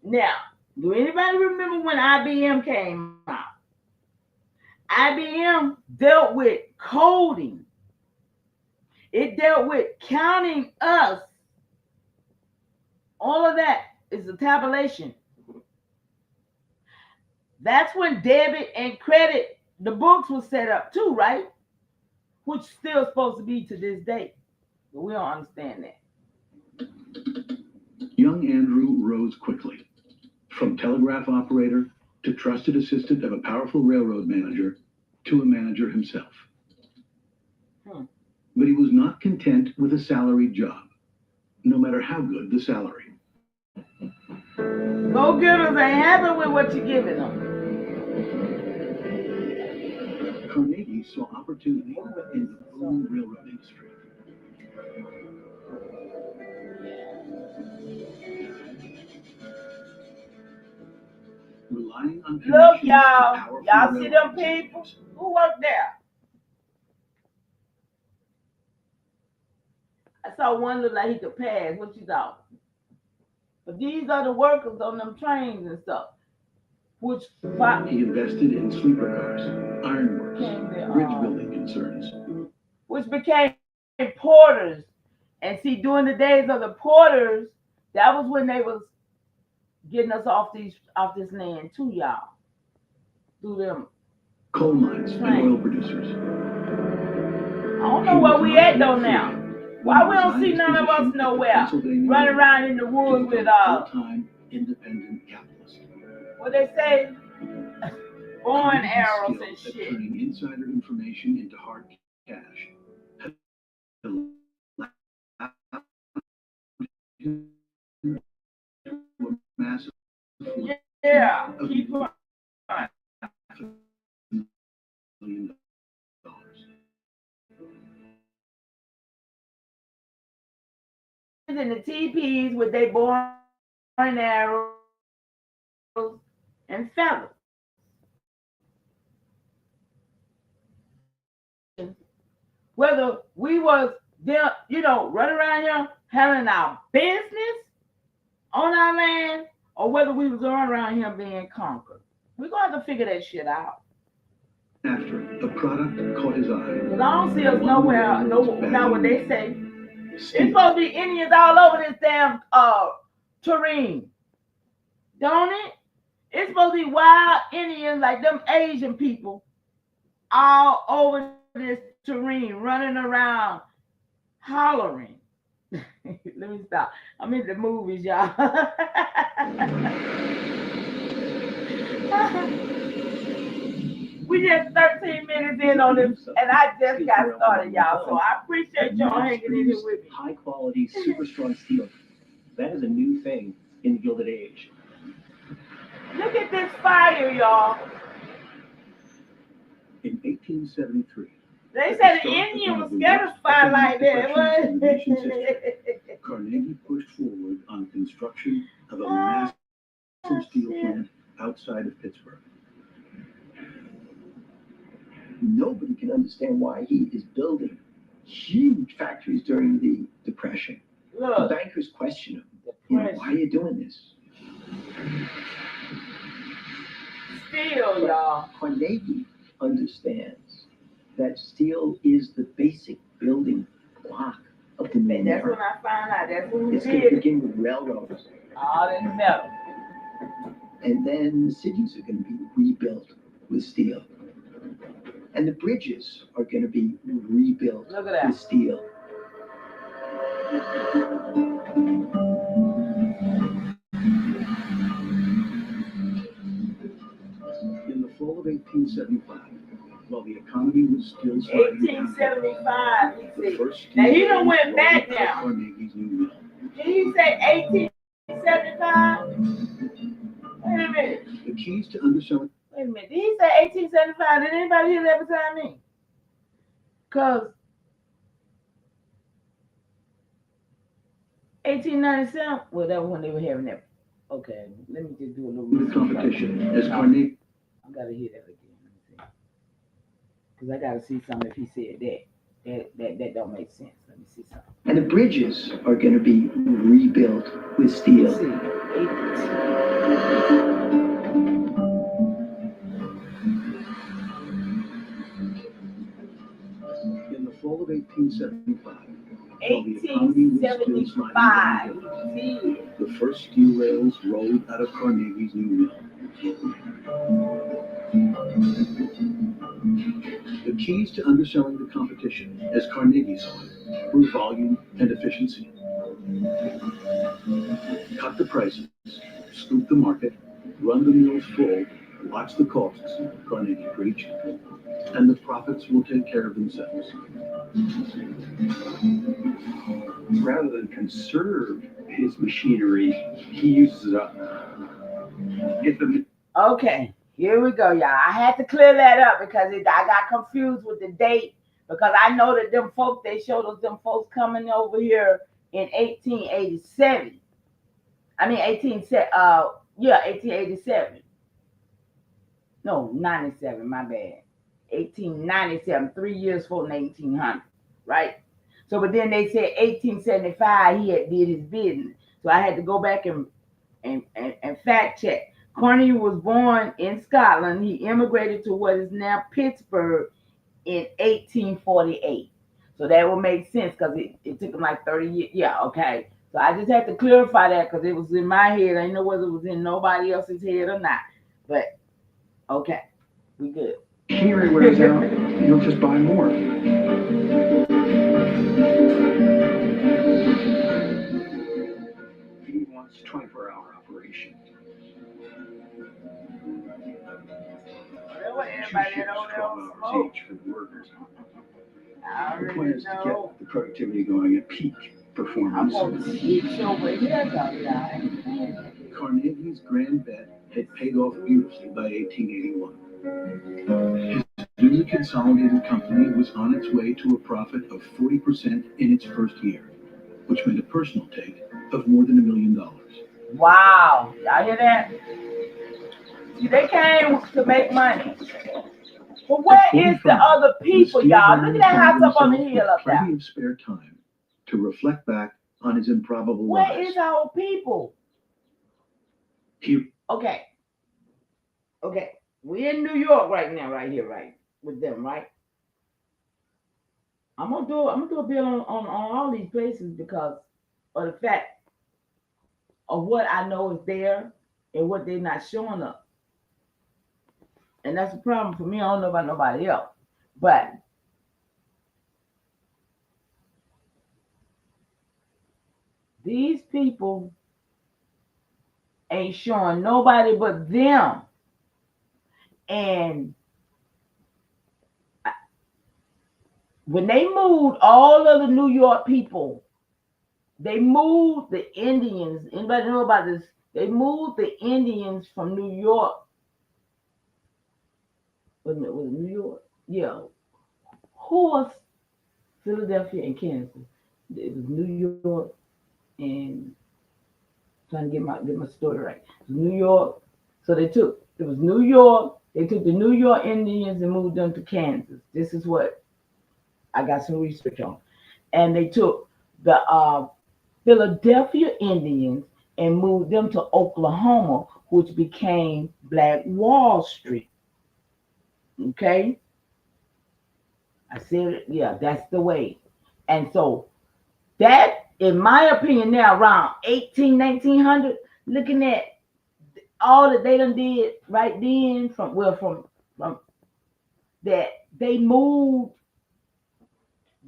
Now, do anybody remember when IBM came out? IBM dealt with coding. It dealt with counting us. All of that is a tabulation. That's when debit and credit, the books were set up too, right? Which still supposed to be to this day. But we don't understand that. Young Andrew rose quickly, from telegraph operator to trusted assistant of a powerful railroad manager to a manager himself. But he was not content with a salaried job, no matter how good the salary. Go-getters ain't happy with what you're giving them. Carnegie saw opportunity in the booming railroad industry. Relying on Look, connections to y'all. powerful Y'all see them railroad people executives. who work there? I saw one look like he could pass. What you thought? But these are the workers on them trains and stuff. Which He invested in sleeper cars, ironworks, bridge building concerns. Which became porters. And see, during the days of the porters, that was when they was getting us off this land too, y'all. Through them Coal mines and oil producers. I don't know where we at though now. Why we don't see none of us nowhere running around in the woods with full-time independent capitalist. what they say, born arrows and Skills at shit. turning insider information into hard cash. Massive Yeah, keep going. $1 million. In the teepees with their born arrows and feathers. Whether we was there, running around here having our business on our land, or whether we was going around here being conquered. We're going to have to figure that shit out. After the product caught his eye. Because I don't see us nowhere, not what they say. It's supposed to be Indians all over this damn terrain. Don't it? It's supposed to be wild Indians like them Asian people all over this terrain, running around, hollering. Let me stop. I'm in the movies, y'all. We just 13 minutes in on this, and I just got started, y'all. So I appreciate y'all hanging in here with me. High quality, super strong steel. That is a new thing in the Gilded Age. Look at this fire, y'all. In 1873, They said the Indian was scared of fire like that. What? Carnegie pushed forward on construction of a massive steel plant outside of Pittsburgh. Nobody can understand why he is building huge factories during the Depression. The Look, bankers question him. Why are you doing this? still, y'all. Carnegie understands that steel is the basic building block of the new And that's when America. I found out. That's when we It's going did to it. begin with railroads, All in metal. and then the cities are going to be rebuilt with steel. And the bridges are going to be rebuilt Look at that. with steel. In the fall of 1875, while the economy was still sliding down, 1875. the He said. first Now he steel done went rolled back out of now. Carnegie's new mill. Did he say 1875? Wait a minute. The keys to underselling Wait a minute. Did he say 1875? Did anybody hear that beside me? Because 1897, well, that was when they were having that. Okay, let me just do a little the research. competition as Carnegie I gotta hear that again. Let me see. Because I gotta see something if he said that. That don't make sense. Let me see something. And the bridges are going to be rebuilt with steel. Let's see. 18. in the fall of 1875, while the economy was still sliding down, 1875. the first steel rails rolled out of Carnegie's new mill. The keys to underselling the competition, as Carnegie saw it, were volume and efficiency. Cut the prices, scoop the market, run the mills full, watch the costs, Carnegie preached, and the profits will take care of themselves. Rather than conserve his machinery, he uses it up. Okay, here we go, y'all. I had to clear that up because I got confused with the date because I know that them folks, they showed us them folks coming over here in 1887. I mean 1887. No, 97, my bad. 1897, 3 years before 1900, right? So, but then they said 1875, he had did his business. So I had to go back and fact check. Carnegie was born in Scotland. He immigrated to what is now Pittsburgh in 1848. So that would make sense because it took him like 30 years. Yeah, okay. So I just had to clarify that because it was in my head. I didn't know whether it was in nobody else's head or not. But okay, we good. Machinery wears out, you'll just buy more. He wants 24-hour operation. Everybody that over there on smoke. Each for the workers. I The point already is to know. get the productivity going at peak I'm performance. going to teach over here, guys. Carnegie's grand bet had paid off beautifully by 1881. His newly consolidated company was on its way to a profit of 40% in its first year, which meant a personal take of more than $1 million. Wow, y'all hear that? See, they came to make money. But where is the other people, y'all? Look at that house up on the hill up there. Plenty of spare time to reflect back on his improbable Where rise. is our people? He Okay. We're in New York right now, right here, right? With them, right? I'm gonna do a bill on all these places because of the fact of what I know is there and what they're not showing up. And that's a problem for me. I don't know about nobody else. But these people ain't showing nobody but them. And when they moved all of the New York people, they moved the Indians. Anybody know about this? They moved the Indians from New York. Was it New York? Yeah. Who was Philadelphia and Kansas? It was New York and trying to get my story right. It was New York. So it was New York. They took the New York Indians and moved them to Kansas. This is what I got some research on. And they took the Philadelphia Indians and moved them to Oklahoma, which became Black Wall Street. Okay? I said it, yeah, that's the way. And so that, in my opinion, now around 1900, looking at all that they done did right then from that they moved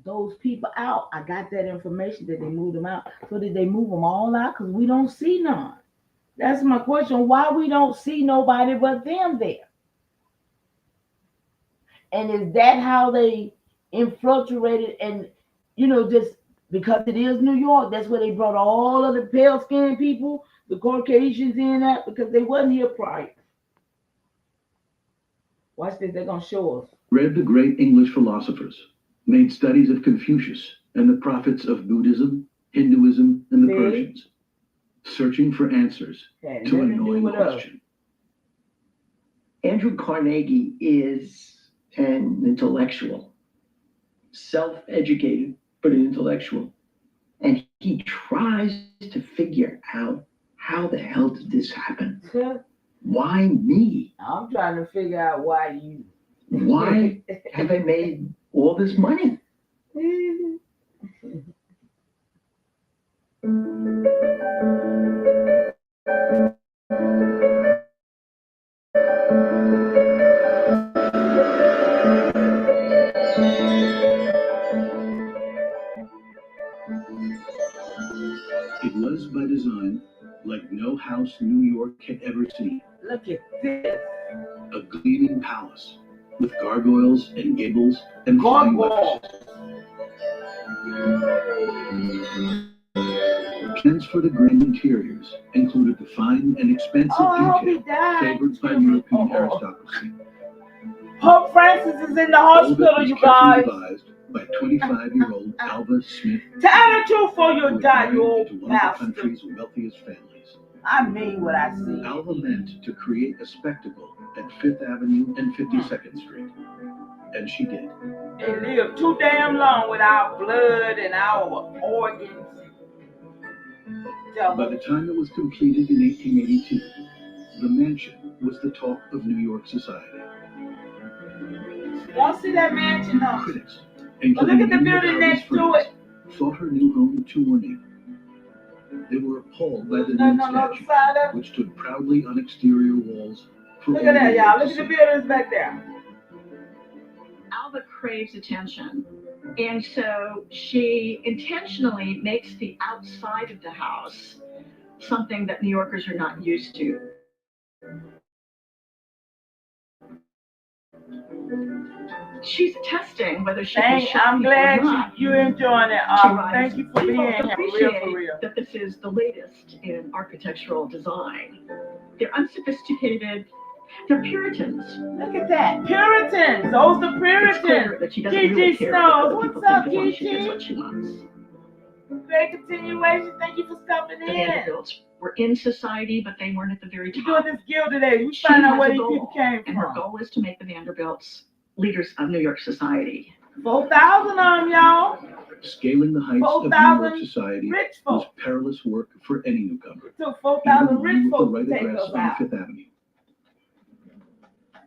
those people out. I got that information that they moved them out. So did they move them all out? Because we don't see none. That's my question. Why we don't see nobody but them there? And is that how they infiltrated? And just because it is New York, that's where they brought all of the pale skinned people, the Caucasians in that, because they wasn't here prior. Watch this, they're gonna show us. Read the great English philosophers, made studies of Confucius and the prophets of Buddhism, Hinduism, and the Persians, searching for answers to a knowing question. Andrew Carnegie is an intellectual, self-educated, but an intellectual. And he tries to figure out, how the hell did this happen? Why me? I'm trying to figure out why you. Why have I made all this money? It was by design like no house New York had ever seen. Look at this. A gleaming palace with gargoyles and gables and flying letters. Plans for the grand interiors included the fine and expensive detail favored by European aristocracy. Pope Francis is in the hospital, you guys. Devised by 25-year-old Alva Smith. Tell the truth for you die, you old one of the country's wealthiest families. I mean what I see. Alva meant to create a spectacle at 5th Avenue and 52nd Street. And she did. They lived too damn long with our blood and our organs. By the time it was completed in 1882, the mansion was the talk of New York society. Don't see that mansion, no. Critics, but look at the building next to it. Thought her new home too ornate. They were appalled by the nude statue, which stood proudly on exterior walls. Look at that, y'all. Look at the buildings back there. Alva craves attention, and so she intentionally makes the outside of the house something that New Yorkers are not used to. She's testing whether she can shock I'm people glad or not. you're enjoying it. Thank you for being here. For real. That this is the latest in architectural design. They're unsophisticated. They're Puritans. Look at that. Puritans. Those are Puritans. That she doesn't really care Snows. What's up, Gigi? She gets what she wants. Great continuation. Thank you for stopping in. The Vanderbilts were in society, but they weren't at the very top. You're doing this guild today. We find out where these people came from. And her goal is to make the Vanderbilts leaders of New York society. 4,000 of them, y'all. Scaling the heights of New York society was perilous work for any newcomer. It took 4,000 rich folks to take us out. Fifth Avenue.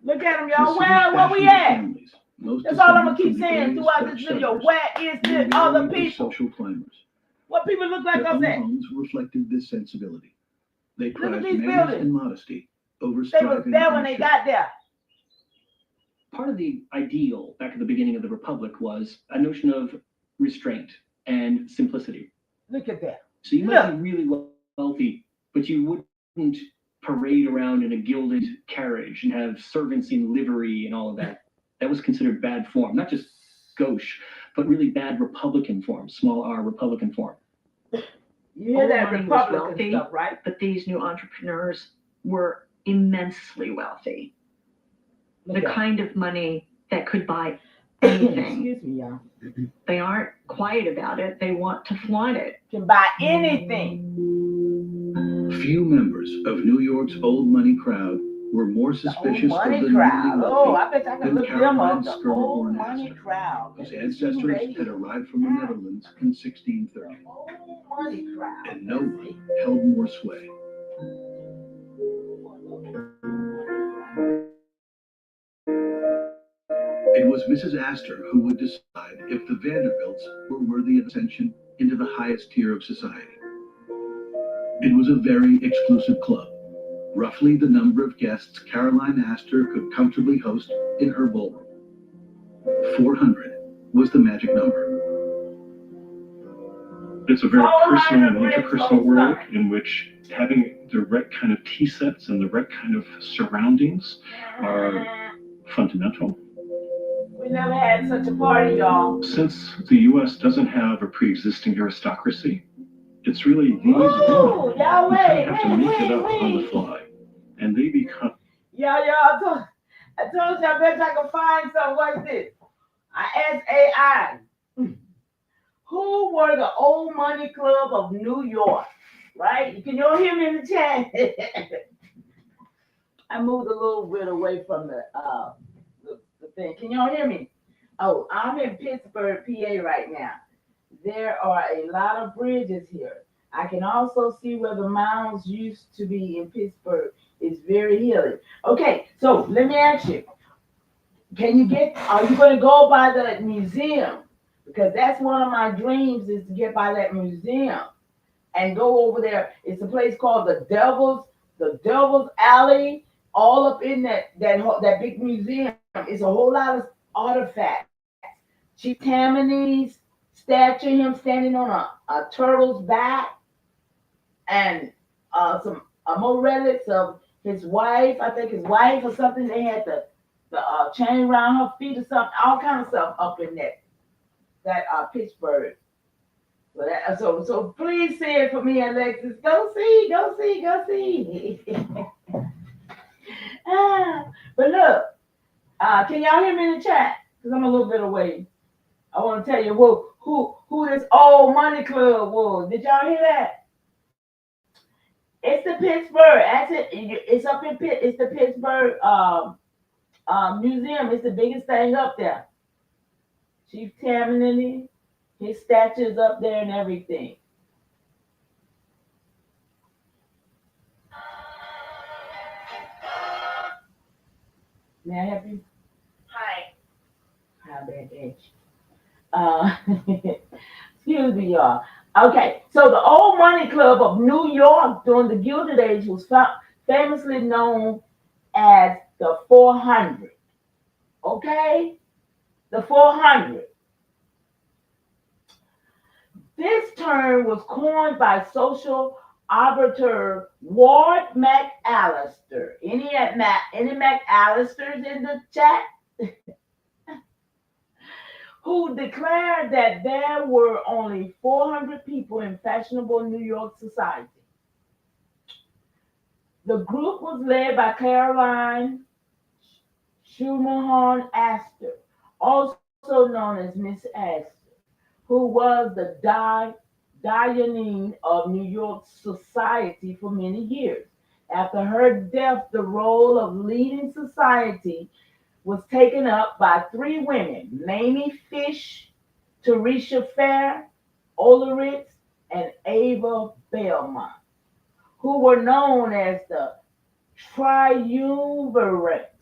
Look at them, y'all. Where we at? That's all I'm going to keep saying throughout this video. Where is the other people? Social climbers. What people look like us at? Homes reflected this sensibility. They Look at prized these manners buildings. and modesty over They was striving there when and they show. got there. Part of the ideal back at the beginning of the Republic was a notion of restraint and simplicity. Look at that. So you might be really wealthy, but you wouldn't parade around in a gilded carriage and have servants in livery and all of that. That was considered bad form, not just gauche, but really bad Republican form, small r Republican form. You hear Old that money was Republican wealthy. stuff, right? But these new entrepreneurs were immensely wealthy. Look The at kind of money that could buy it. anything. Excuse me, y'all. They aren't quiet about it. They want to flaunt it. Can buy anything. Few members of New York's old money crowd were more The old suspicious of money the crowd. newly Oh, wealthy I bet I can than look them Caroline up. The Skirmer old Orne money Astor, crowd. whose ancestors had arrived from the Netherlands in 1630. The old money crowd. And no one held more sway. It was Mrs. Astor who would decide if the Vanderbilts were worthy of ascension into the highest tier of society. It was a very exclusive club, roughly the number of guests Caroline Astor could comfortably host in her ballroom. 400 was the magic number. It's a very personal and 400 interpersonal world ribs, in which having the right kind of tea sets and the right kind of surroundings are fundamental. We never had such a party, y'all. Since the U.S. doesn't have a pre-existing aristocracy, it's really these women Ooh, who y'all kind of have to wait, make it up on the fly, and they become Y'all, I told you I bet I can find something. What's this? I asked AI. Who were the old money club of New York? Right? Can y'all hear me in the chat? I moved a little bit away from the thing. Can y'all hear me? Oh, I'm in Pittsburgh, PA right now. There are a lot of bridges here. I can also see where the mounds used to be in Pittsburgh. It's very hilly. Okay, so let me ask you. Are you going to go by the museum? Because that's one of my dreams is to get by that museum and go over there. It's a place called the Devil's Alley, all up in that big museum. It's a whole lot of artifacts. Chief Tammany's statue, him standing on a turtle's back, and some more relics of his wife. I think his wife or something. They had the chain around her feet or something. All kind of stuff up in that Pittsburgh. So please say it for me, Alexis. Go see. But look, can y'all hear me in the chat? Because I'm a little bit away. I want to tell you who this old money club was. Did y'all hear that? It's the Pittsburgh. That's it. It's up in Pitt. It's the Pittsburgh museum. It's the biggest thing up there. Chief Tammany, his statue's up there and everything. May I help you? Hi. Hi, bad age. Excuse me, y'all. Okay, so the Old Money Club of New York during the Gilded Age was famously known as the 400. Okay? The 400. This term was coined by social arbiter Ward McAllister. Any McAllisters in the chat? Who declared that there were only 400 people in fashionable New York society. The group was led by Caroline Schumann Astor, also known as Miss Astor, who was the Dianine of New York society for many years. After her death, the role of leading society was taken up by three women, Mamie Fish, Teresa Fair, Ulrich, and Ava Belmont, who were known as the triumvirate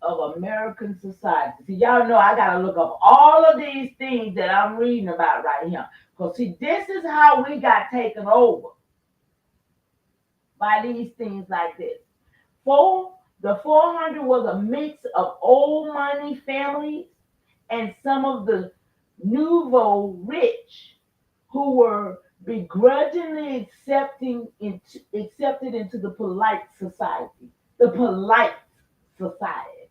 of American society. See, y'all know I gotta look up all of these things that I'm reading about right here. Because see, this is how we got taken over by these things like this. The 400 was a mix of old money families and some of the nouveau rich who were begrudgingly accepted into the polite society. The polite society.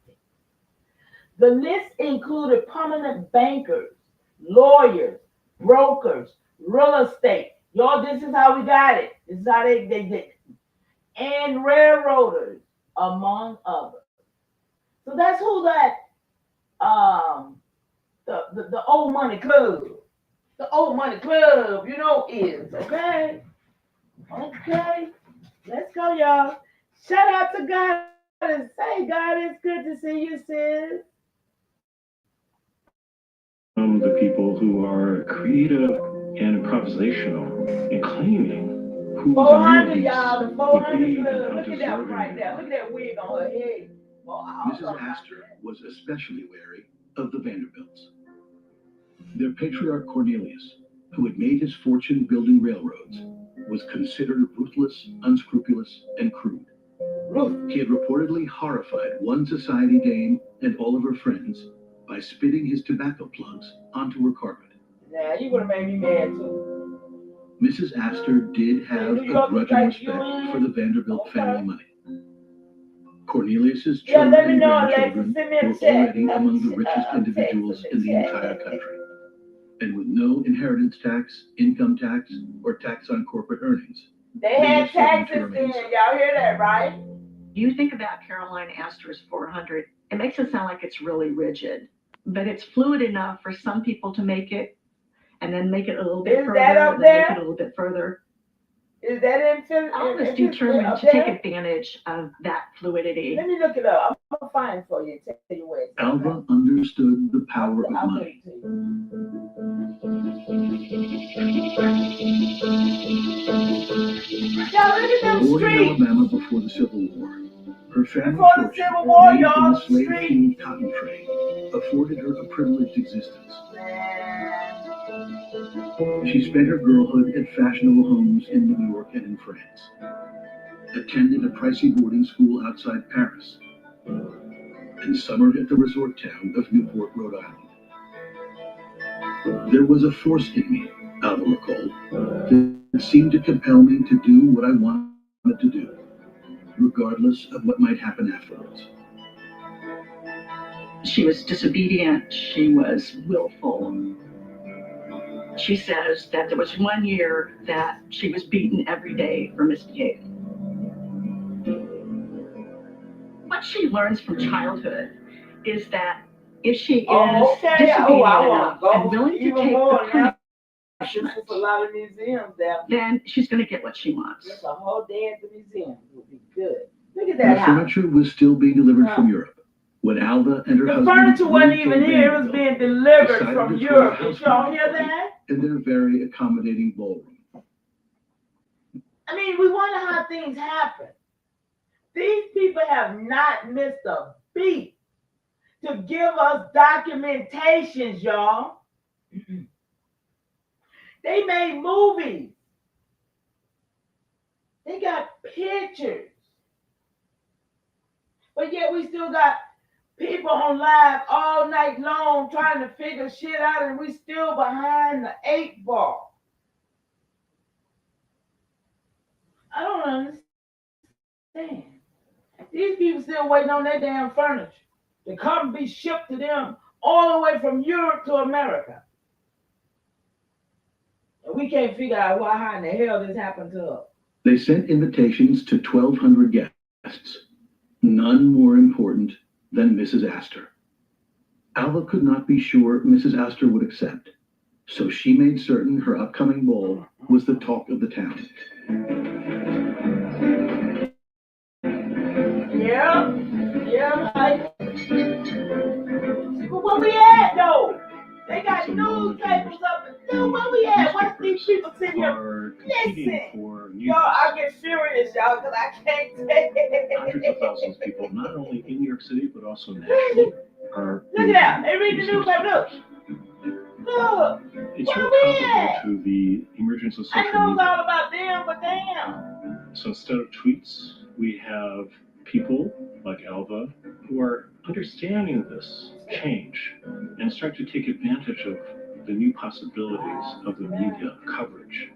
The list included prominent bankers, lawyers, brokers, real estate. Y'all, this is how we got it. This is how they did it. And railroaders, among others. So that's who that the old money club, is. Okay, okay. Let's go, y'all. Shout out to God and say, God, it's good to see you, sis. The people who are creative and improvisational and claiming who 400, the y'all. The real 400 club. club. Look at that right there. Look at that wig on her head. Mrs. Astor was especially wary of the Vanderbilts. Their patriarch Cornelius, who had made his fortune building railroads, was considered ruthless, unscrupulous, and crude. He had reportedly horrified one society dame and all of her friends by spitting his tobacco plugs onto her carpet. Yeah, you would have made me mad too. Mrs. Astor did have a grudging respect for the Vanderbilt family money. Cornelius's children and grandchildren were already among the richest individuals in the entire country. And with no inheritance tax, income tax, or tax on corporate earnings, they had taxes then. Y'all hear that, right? You think about Caroline Astor's 400, it makes it sound like it's really rigid, but it's fluid enough for some people to make it and then make it a little bit further, then make it a little bit further. Is that in I was determined to take advantage of that fluidity. Let me look it up. I'm gonna find it for you. Tell you where it's Alva understood the power of money. Born in Alabama before the Civil War, her family fortune made from the slave-fueled cotton trade afforded her a privileged existence. She spent her girlhood at fashionable homes in New York and in France, attended a pricey boarding school outside Paris, and summered at the resort town of Newport, Rhode Island. There was a force in me, Alva recalled, that seemed to compel me to do what I wanted to do, regardless of what might happen afterwards. She was disobedient. She was willful. She says that there was one year that she was beaten every day for misbehaving. What she learns from childhood is that if she is disobedient enough and willing to take the punishment, a lot of museums there. then she's going to get what she wants. Just a whole day at the museum would be good. Look at that The house. furniture was still being delivered from Europe when Alva and her husband. The furniture wasn't even here; it was being delivered from Europe. Did y'all hear that? In their very accommodating ballroom. I mean, we wonder how things happen. These people have not missed a beat to give us documentations, y'all. They made movies. They got pictures. But yet we still got people on live all night long trying to figure shit out, and we still behind the 8 ball. I don't understand. These people still waiting on their damn furniture to come be shipped to them all the way from Europe to America. And we can't figure out how in the hell this happened to us. They sent invitations to 1,200 guests, none more important than Mrs. Astor. Alva could not be sure Mrs. Astor would accept, so she made certain her upcoming ball was the talk of the town. Yeah, like, but where we at though? They got newspapers up and down. Where we at? What's these people sitting here? Listen, y'all, I get furious, y'all, because I can't take it. Hundreds of thousands of people, not only in New York City, but also nationally, are. Look at that. They read the newspaper. Look. Look. It's Where so we comparable at? to the emergence of social I know it's media. all about them, but damn. So instead of tweets, we have people like Alva who are understanding this change and start to take advantage of the new possibilities of the media coverage.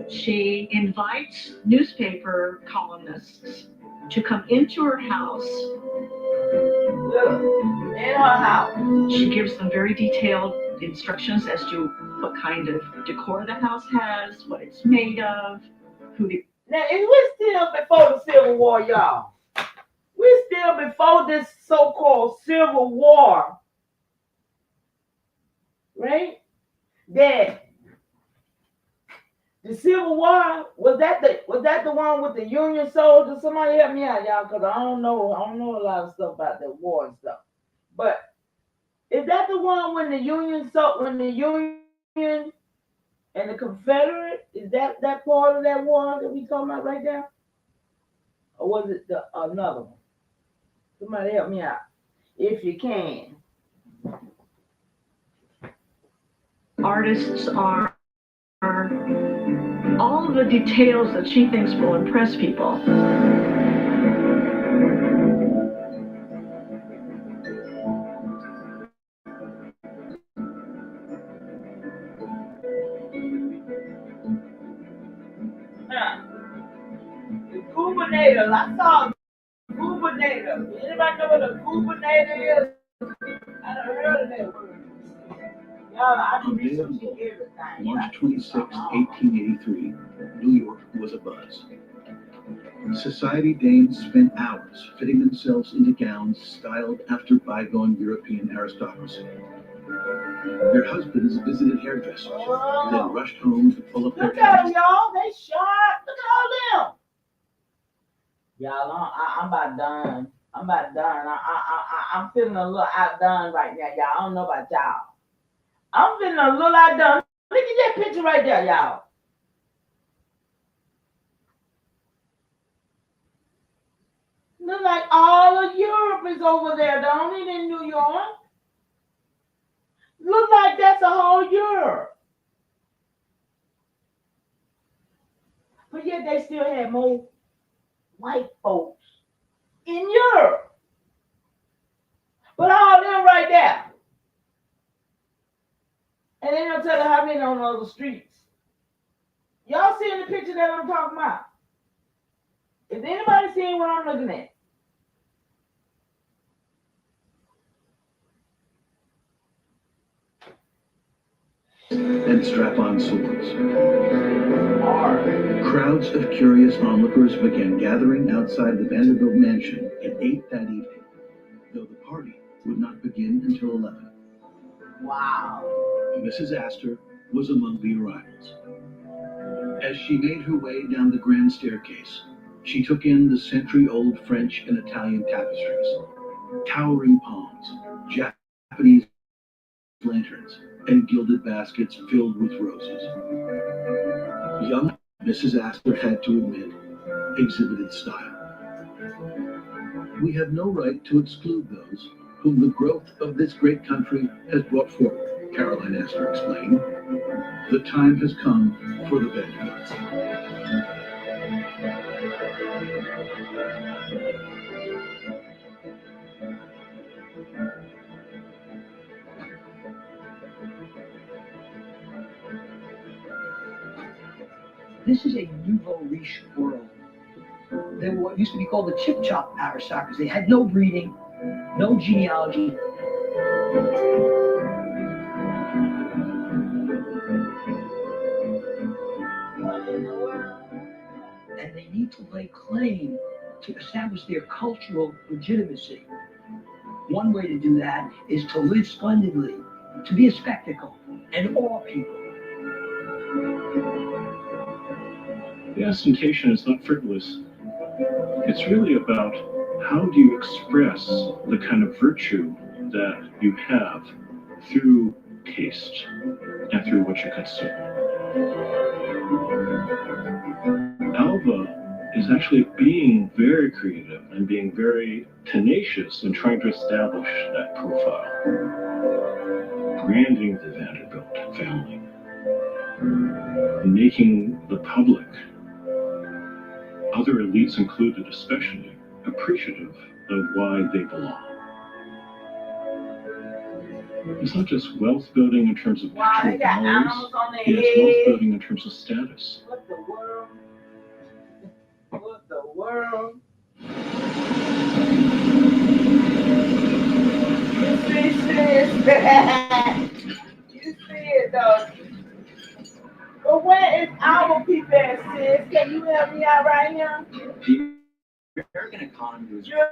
She invites newspaper columnists to come into her house. In her house. She gives them very detailed instructions as to what kind of decor the house has, what it's made of, who the... Now, is we still before the Civil War, y'all? We still before this so-called Civil War, right? That the Civil War, was that the one with the Union soldiers? Somebody help me out, y'all, because I don't know a lot of stuff about the war and stuff. But is that the one when the Union and the Confederate, is that part of that war that we talking about right now? Or was it another one? Somebody help me out, if you can. Artists are all the details that she thinks will impress people. The Governator, I saw the Governator. Anybody know what a Governator is? I done heard of that word. Y'all, I can research everything. March 26, 1883, New York was abuzz. Society dames spent hours fitting themselves into gowns styled after bygone European aristocracy. Their husbands visited hairdressers, then rushed home to pull up their Look at them, hair. y'all. They sharp. Look at all them. Y'all, I'm about done. I'm feeling a little outdone right now, y'all. I don't know about y'all. I'm feeling a little outdone. Look at that picture right there, y'all. Look like all of Europe is over there, don't it, in New York? Look like that's a whole Europe. But yet they still had more white folks in Europe. But all them right there. And they don't tell you how many on those streets. Y'all seeing the picture that I'm talking about? Is anybody seeing what I'm looking at? And strap-on swords. Crowds of curious onlookers began gathering outside the Vanderbilt mansion at 8 that evening, though the party would not begin until 11. Wow. Mrs. Astor was among the arrivals. As she made her way down the grand staircase, she took in the century-old French and Italian tapestries, towering palms, Japanese lanterns, and gilded baskets filled with roses. Young Mrs. Astor had to admit, exhibited style. We have no right to exclude those whom the growth of this great country has brought forward, Caroline Astor explained. The time has come for the Vanderbilts. This is a nouveau riche world. They were what used to be called the chip-chop aristocracy. They had no breeding, no genealogy. And they need to lay claim to establish their cultural legitimacy. One way to do that is to live splendidly, to be a spectacle, and awe people. The ostentation is not frivolous. It's really about how do you express the kind of virtue that you have through taste and through what you consume. Alva is actually being very creative and being very tenacious in trying to establish that profile, branding the Vanderbilt family. making the public, other elites included especially, appreciative of why they belong. It's not just wealth building in terms of Wow, they actual got dollars, animals on their it's wealth head. building in terms of status. What the world? What the world? You see, sis? You see it, though. But where is our people at, sis? Can you help me out right here? The American economy was You're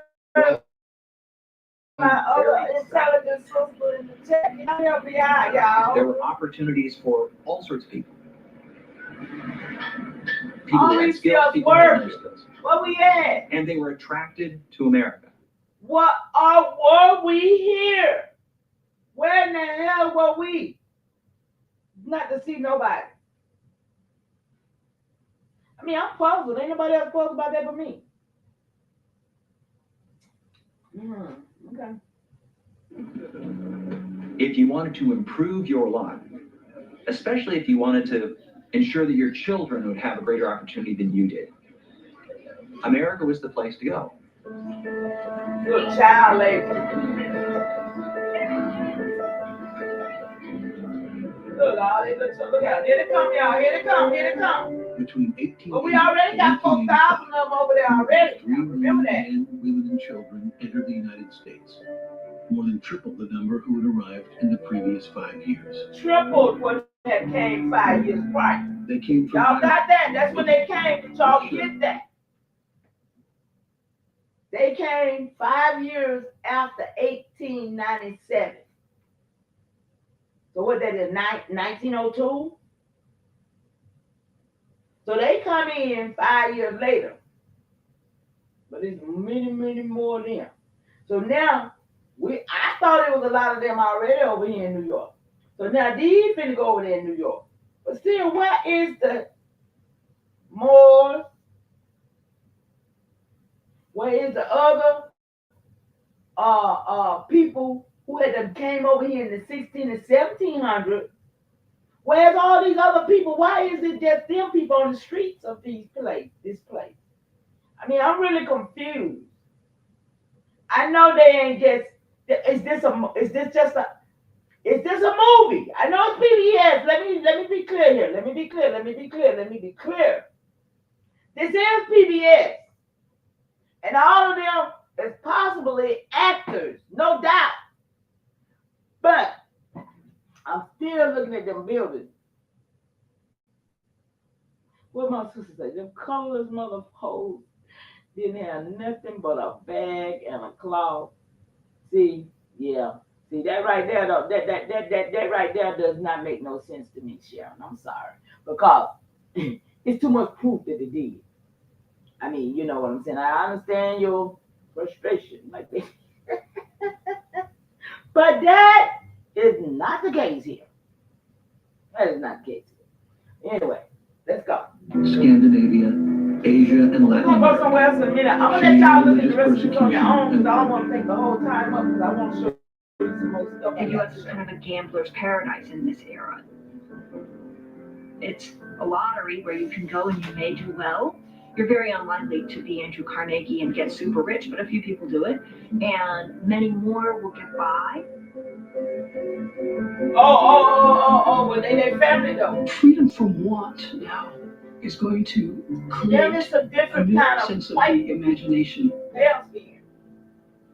my other intelligent sister in the chat. Y'all help me out, y'all. there were opportunities for all sorts of people. People All that had these skills, skills people that had no work. skills. Where we at? And they were attracted to America. Were we here? Where in the hell were we? Not to see nobody. I mean, I'm puzzled. Ain't nobody else puzzled about that but me. Okay. If you wanted to improve your lot, especially if you wanted to ensure that your children would have a greater opportunity than you did, America was the place to go. You're a child labor. Look, out. Here they come, y'all. Here they come. Here they come. Between 18 But we already got 4,000 of them over there already. 3 Remember million that. men, women, and children entered the United States, more than triple the number who had arrived in the previous 5 years. Tripled what had came 5 years prior. They came from Y'all got that? That's when they came. Did y'all get that? They came 5 years after 1897. So what that is, 1902? So they come in 5 years later. But it's many, many more of them. So now, I thought it was a lot of them already over here in New York. So now these finna go over there in New York. But still, where is the Moors? Where is the other people who had came over here in the 16 and 1700s? Where's all these other people? Why is it just them people on the streets of this place? I mean, I'm really confused. I know they ain't just. Is this a movie? I know it's PBS. Let me be clear here. Let me be clear. This is PBS, and all of them is possibly actors, no doubt. But I'm still looking at them buildings. What my sister say? Them colorless motherfuckers didn't have nothing but a bag and a cloth. See, yeah. See, that right there, though, that right there does not make no sense to me, Sharon. I'm sorry. Because it's too much proof that it did. I mean, you know what I'm saying. I understand your frustration like that. But that is not the case here. That is not the case here. Anyway, let's go. Scandinavia, Asia, and We're Latin going to go America. somewhere else in a minute. I'm going to let y'all look at the rest of this on your own because I don't want to take the whole time up because I want to show you some more stuff. The U.S. is kind of a gambler's paradise in this era. It's a lottery where you can go and you may do well. You're very unlikely to be Andrew Carnegie and get super rich, but a few people do it, and many more will get by. Well, they family though. Freedom from what now is going to There create is a a different new kind of sense of fight the imagination. they're seeing.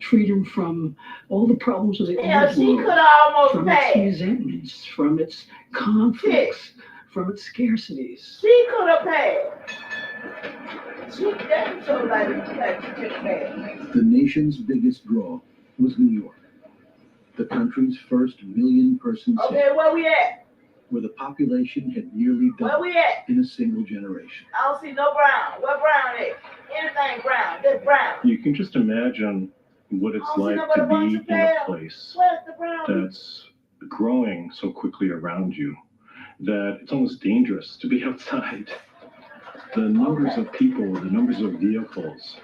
Freedom from all the problems of the Yeah, old she world, could have almost from its passed. resentments, from its conflicts, from its scarcities. She could have passed. She definitely showed like she could have passed. The nation's biggest draw was New York, the country's first million-person city, Okay, where we at? where the population had nearly Where doubled we at? in a single generation. I don't see no brown. Where brown at? Anything brown. Just brown. You can just imagine what it's I don't see like no but to a bunch be of in a pale. place Where's the brown? that's growing so quickly around you that it's almost dangerous to be outside. The numbers of people, the numbers of vehicles,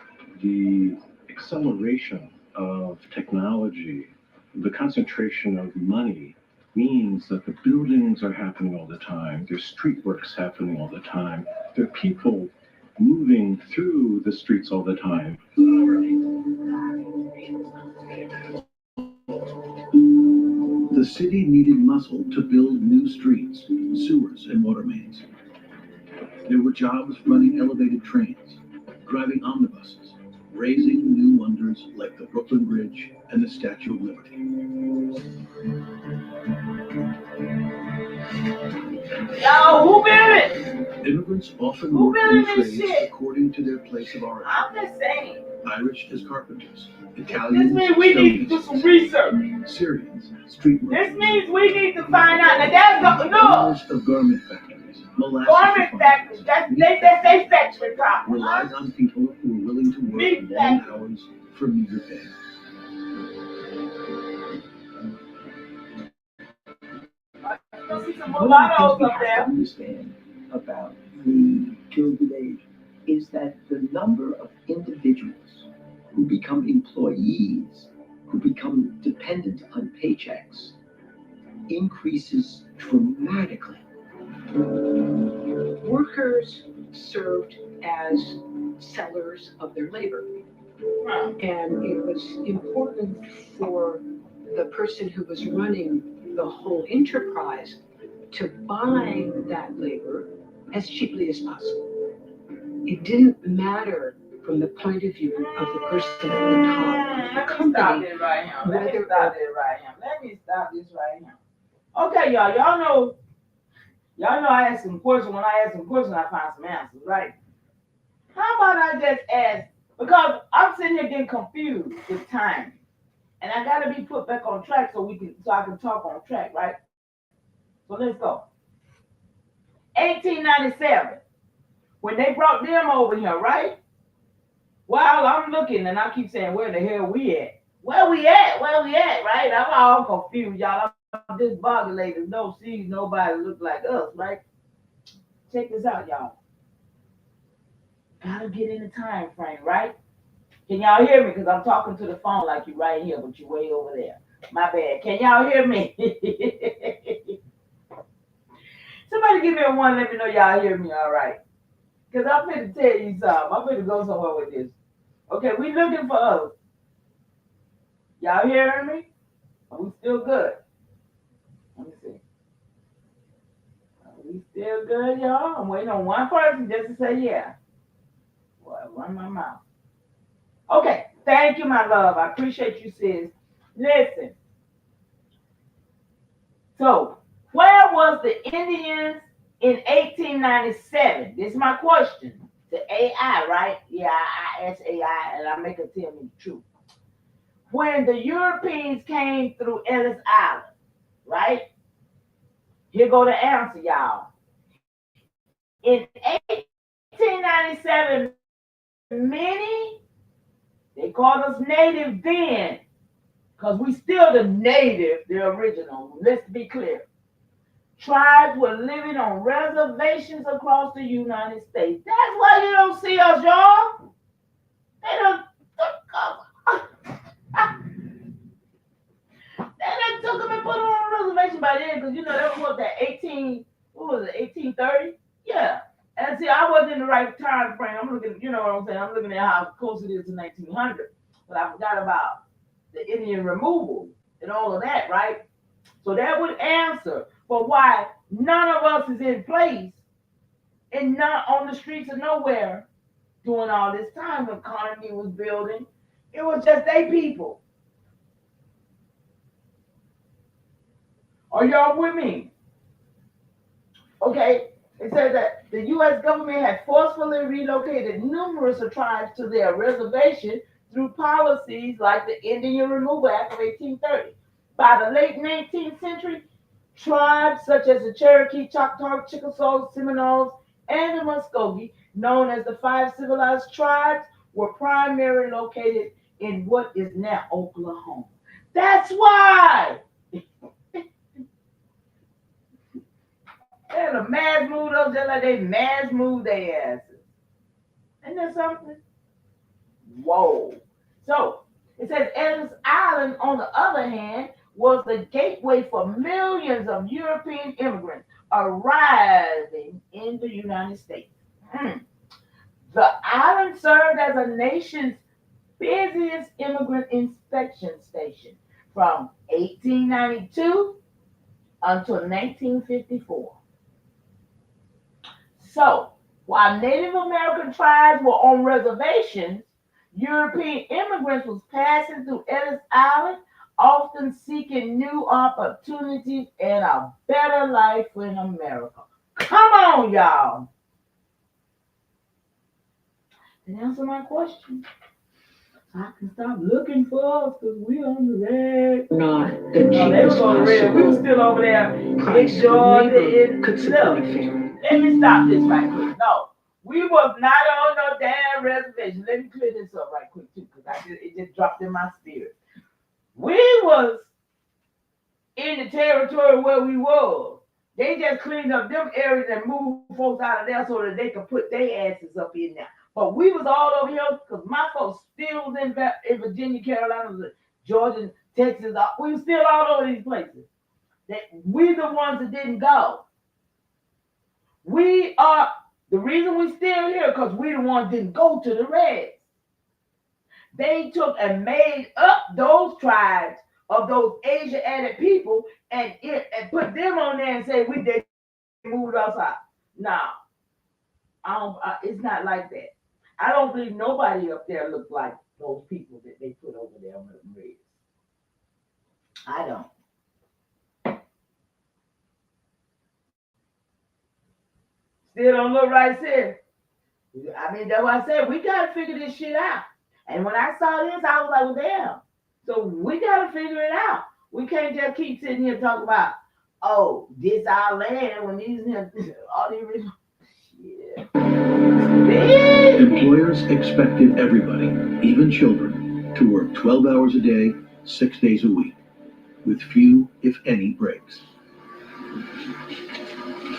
the acceleration of technology, the concentration of money means that the buildings are happening all the time, there's street works happening all the time, there are people moving through the streets all the time. The city needed muscle to build new streets, sewers, and water mains. There were jobs running elevated trains, driving omnibuses, raising new wonders like the Brooklyn Bridge and the Statue of Liberty. Yo, who built it? Immigrants often Who worked in building this trades shit? according to their place of origin. I'm just saying. Irish as carpenters, This Italians, means we need to do some research. Syrians, street This merchants, means we need to find out. Now that's look, owners of garment factories, molasses garment refiners, factories. That's they factory problem. relied on people who were willing to work Meat long factory. hours for meager pay. You'll see some One of the mulattoes things we up have to there. understand about the Gilded Age is that the number of individuals who become employees, who become dependent on paychecks, increases dramatically. Workers served as sellers of their labor. And it was important for the person who was running the whole enterprise to buy that labor as cheaply as possible. It didn't matter from the point of view of the person at the top, the company, Let me stop this right here. Okay, y'all know I asked some questions. When I ask some questions, I find some answers, right? How about I just ask, because I'm sitting here getting confused with time. And I gotta be put back on track so I can talk on track, right? So let's go. 1897, when they brought them over here, right? While I'm looking and I keep saying, where the hell we at? Where we at, right? I'm all confused, y'all. I'm disbogulated. No sees nobody look like us, right? Check this out, y'all. Gotta get in the time frame, right? Can y'all hear me? Because I'm talking to the phone like you right here, but you way over there. My bad. Can y'all hear me? Somebody give me a one, let me know y'all hear me all right. Because I'm going to tell you something. I'm going to go somewhere with this. Okay, we looking for us. Y'all hearing me? Are we still good? Let me see. Are we still good, y'all? I'm waiting on one person just to say yeah. Boy, run my mouth. Okay, thank you, my love. I appreciate you, sis. Listen. So, where was the Indians in 1897? This is my question. The AI, right? Yeah, I ask AI and I make her tell me the truth. When the Europeans came through Ellis Island, right? Here go the answer, y'all. In 1897, many, they called us native then, because we still the native, the original. Let's be clear. Tribes were living on reservations across the United States. That's why you don't see us, y'all. They don't took them and put them on a reservation by then, because that was what, that 1830? Yeah. And see, I wasn't in the right time frame. I'm looking, you know what I'm saying? I'm looking at how close it is to 1900. But I forgot about the Indian removal and all of that, right? So that would answer for why none of us is in place and not on the streets of nowhere during all this time when economy was building. It was just they people. Are y'all with me? Okay. It says that the U.S. government had forcefully relocated numerous tribes to their reservation through policies like the Indian Removal Act of 1830. By the late 19th century, tribes such as the Cherokee, Choctaw, Chickasaw, Seminoles, and the Muskogee, known as the Five Civilized Tribes, were primarily located in what is now Oklahoma. That's why! They're the mass moved up just like they mass moved their asses. Isn't that something? Whoa. So, it says Ellis Island, on the other hand, was the gateway for millions of European immigrants arriving in the United States. Hmm. The island served as a nation's busiest immigrant inspection station from 1892 until 1954. So, while Native American tribes were on reservations, European immigrants was passing through Ellis Island, often seeking new opportunities and a better life in America. Come on, y'all. And answer my question. I can stop looking for us because we on the red. Not the No, they was cheapest on the red. We was possible still over there in price. Georgia. In Could support a look, family. let me stop this right quick. No, we was not on no damn reservation. Let me clear this up right quick too, because it just dropped in my spirit. We was in the territory where we was. They just cleaned up them areas and moved folks out of there so that they could put their asses up in there. But we was all over here because my folks still was in Virginia, Carolina, Georgia, Texas. We was still all over these places. We the ones that didn't go. We are the reason we still here because we the ones didn't go to the Reds. They took and made up those tribes of those Asia-added people and put them on there and say they moved us out. Nah, it's not like that. I don't believe nobody up there looked like those people that they put over there on the Reds. I don't. Still don't look right there. I mean, that's why I said we gotta figure this shit out. And when I saw this, I was like, well, damn. So we gotta figure it out. We can't just keep sitting here talking about, oh, this our land when these all these shit. Employers expected everybody, even children, to work 12 hours a day, 6 days a week, with few, if any, breaks.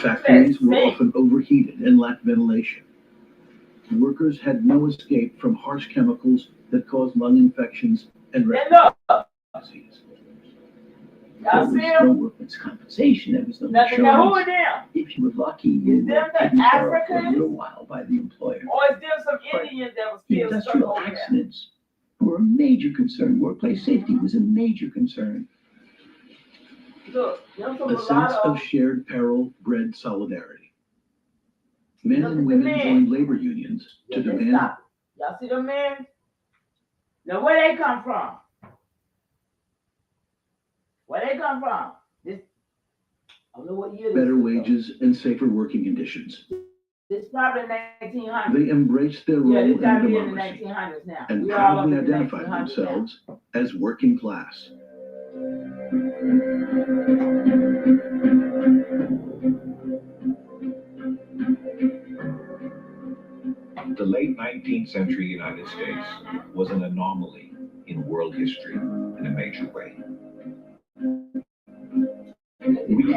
Factories were often overheated and lacked ventilation. Workers had no escape from harsh chemicals that caused lung infections and respiratory disease. There was no workman's compensation. There was no insurance. If you were lucky, you were taken care of for a little while by the employer. Or is there some Indians that was still industrial accidents were a major concern. Workplace safety was a major concern. Look, a sense of shared peril bred solidarity. Men and women joined labor unions to demand. Y'all see the men? Now where they come from? Where they come from? This, I don't know what year. Better wages and safer working conditions. This probably 1900s. They embraced their role in democracy in the 1900s now. and proudly identified themselves as working class. The late 19th century United States was an anomaly in world history in a major way. We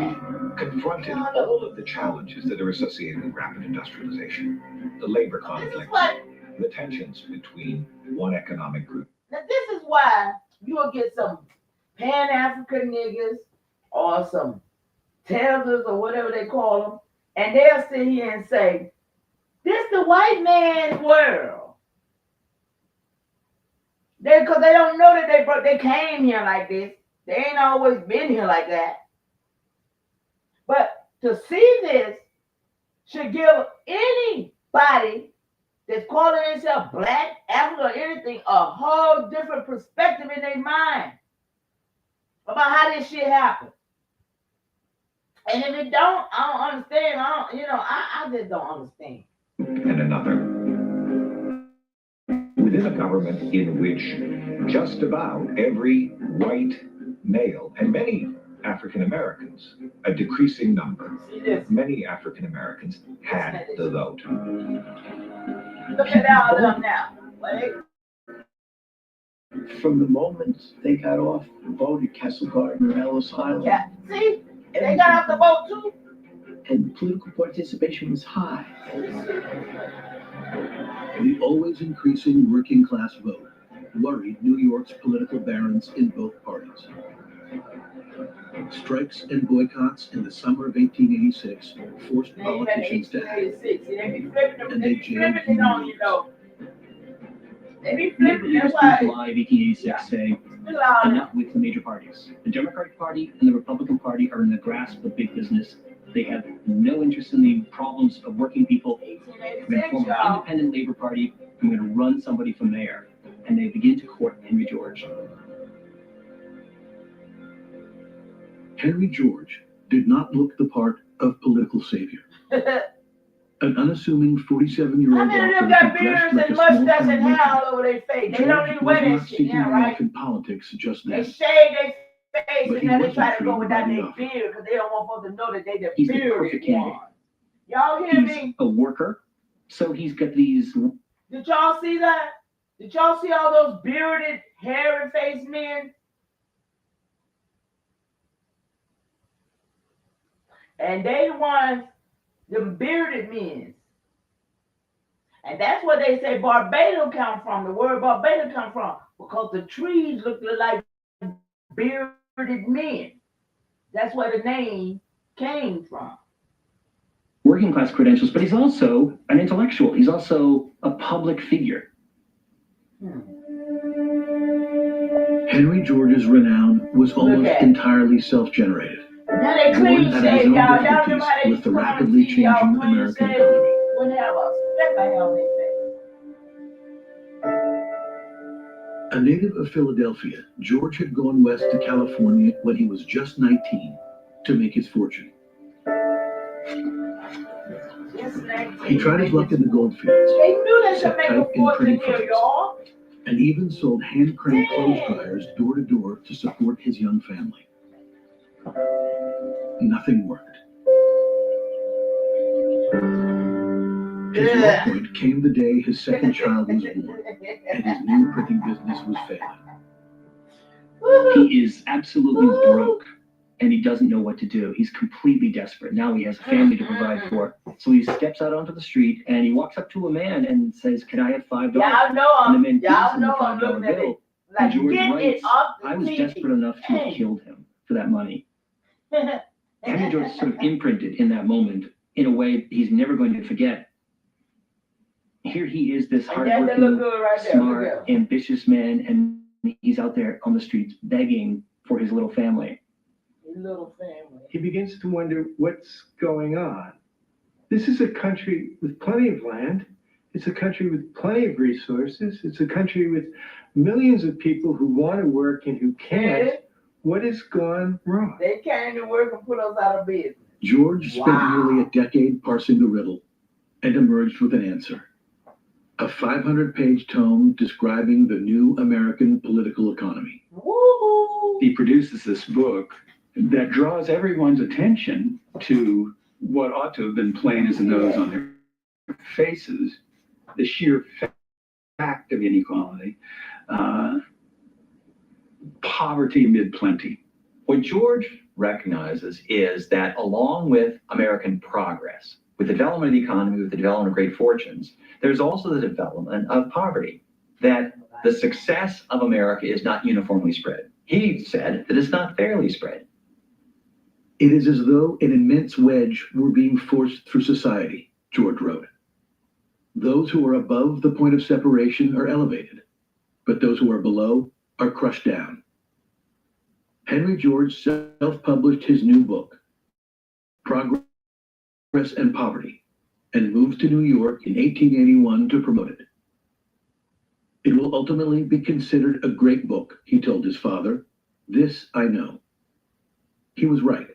confronted all of the challenges that are associated with rapid industrialization, the labor conflicts, the tensions between one economic group. Now this is why you'll get some Pan-African niggas or some Tethers or whatever they call them, and they'll sit here and say, this the white man's world. Because they don't know that they came here like this. They ain't always been here like that. But to see this should give anybody that's calling themselves black, African, or anything a whole different perspective in their mind about how this shit happened. And if it don't, I don't understand. I just don't understand. And another. Within a government in which just about every white male and many African Americans, a decreasing number, many African Americans had the vote. Look at all of them now. From the moment they got off the boat at Castle Garden or Ellis Island. Yeah, see? They got off the boat too. And political participation was high. The always increasing working class vote worried New York's political barons in both parties. Strikes and boycotts in the summer of 1886 forced Now you got politicians to act, 1886. See, they be flipping them. and They they be jailed flipping it on you, unions. though. They be The flipping. leaders That's in why. July of 1886 say enough with the major parties. The Democratic Party and the Republican Party are in the grasp of big business. They have no interest in the problems of working people. We're going to form an independent Labor Party. I'm going to run somebody from there. And they begin to court Henry George. Henry George did not look the part of political savior. An unassuming 47-year-old How many of them got beards and mustache and hair all over their face? They don't even wear that shit now, right? In politics just They then. shave their face But and he now they wasn't try to go treated without by the their offer. beard because they don't want folks to know that they the He's the bearded perfect candidate. one. Y'all hear He's me? a worker. So he's got these. Did y'all see that? Did y'all see all those bearded, hairy-faced men? And they the ones, them bearded men. And that's where they say Barbados come from. The word Barbados come from because the trees look like bearded men. That's where the name came from. Working class credentials, but he's also an intellectual. He's also a public figure. Henry George's renown was almost at it. entirely self-generated. Now they clean Born out of his shave, own y'all. Y'all remember difficulties how they with the come on rapidly TV, y'all changing clean American shave? economy. Wouldn't have a speck of hair on their face. A native of Philadelphia, George had gone west to California when he was just 19 to make his fortune. He tried his luck in the gold fields, They knew they set could make type a in fortune printing here, firms, y'all. and even sold hand-cranked clothes dryers door to door to support his young family. Nothing worked. His low point came the day his second child was born, and his new printing business was failing. He is absolutely broke, and he doesn't know what to do. He's completely desperate. Now he has a family to provide for. So he steps out onto the street, and he walks up to a man and says, "Can I have $5?" Y'all know And the I'm, man gives y'all him the know I'm $5 looking at it. bill. Like, And George get writes, it off the "I was TV. desperate enough to have killed him for that money." Henry George is sort of imprinted in that moment in a way he's never going to forget. Here he is, this And that look hardworking, good right there. smart, Look at him. ambitious man, and he's out there on the streets begging for his little family. His little family. He begins to wonder what's going on. This is a country with plenty of land. It's a country with plenty of resources. It's a country with millions of people who want to work and who can't. Yeah. What has gone wrong? They came to work and put us out of business. George spent nearly a decade parsing the riddle and emerged with an answer. A 500-page tome describing the new American political economy. Woo-hoo. He produces this book that draws everyone's attention to what ought to have been plain as a nose on their faces, the sheer fact of inequality, poverty amid plenty. What George recognizes is that along with American progress, with the development of the economy, with the development of great fortunes, there's also the development of poverty, that the success of America is not uniformly spread. He said that it's not fairly spread. It is as though an immense wedge were being forced through society, George wrote. Those who are above the point of separation are elevated, but those who are below are crushed down. Henry George self-published his new book, Progress and Poverty, and moved to New York in 1881 to promote it. It will ultimately be considered a great book, he told his father. This I know. He was right.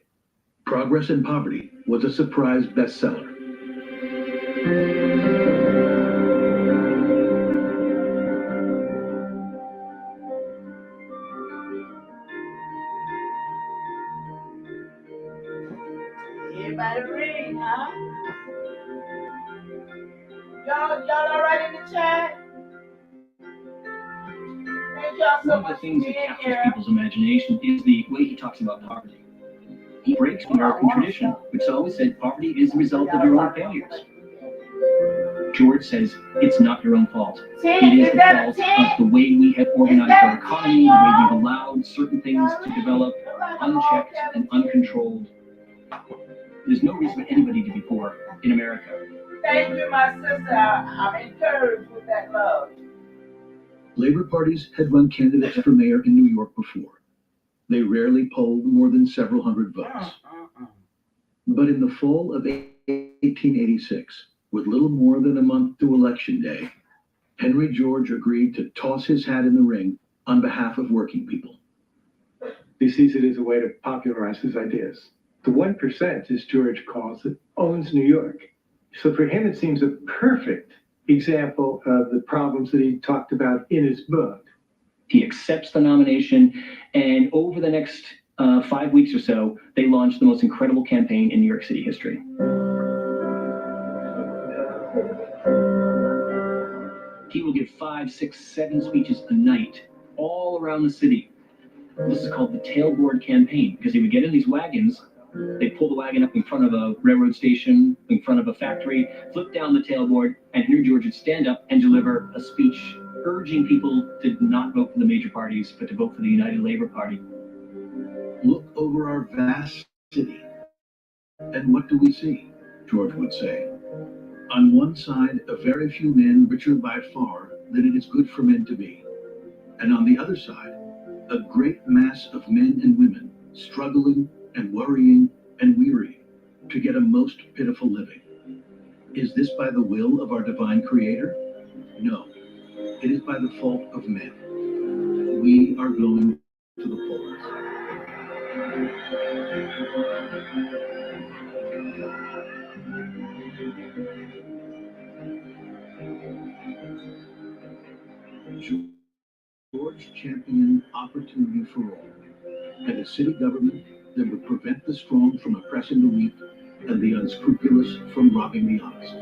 Progress and Poverty was a surprise bestseller. Everybody read, huh? Y'all all right in the chat? Thank y'all so One of the much for things that being captures here. people's imagination is the way he talks about poverty. He breaks the American tradition, which always said poverty is the result of your own failures. George says it's not your own fault. It is the fault of the way we have organized our economy, the way we've allowed certain things to develop unchecked and uncontrolled. There's no reason for anybody to be poor in America. Thank you, my sister. I'm encouraged with that love. Labor parties had run candidates for mayor in New York before. They rarely polled more than several hundred votes. But in the fall of 1886, with little more than a month to Election Day, Henry George agreed to toss his hat in the ring on behalf of working people. He sees it as a way to popularize his ideas. The 1%, as George calls it, owns New York. So for him, it seems a perfect example of the problems that he talked about in his book. He accepts the nomination, and over the next 5 weeks or so, they launched the most incredible campaign in New York City history. He will give 5, 6, 7 speeches a night all around the city. This is called the tailboard campaign, because he would get in these wagons, they pull the wagon up in front of a railroad station, in front of a factory, flip down the tailboard, and Henry George would stand up and deliver a speech urging people to not vote for the major parties, but to vote for the United Labor Party. Look over our vast city, and what do we see? George would say. On one side, a very few men richer by far than it is good for men to be. And on the other side, a great mass of men and women struggling and worrying and wearying to get a most pitiful living. Is this by the will of our divine Creator? No, it is by the fault of men. We are going to the polls. George championed opportunity for all, and a city government that would prevent the strong from oppressing the weak and the unscrupulous from robbing the honest.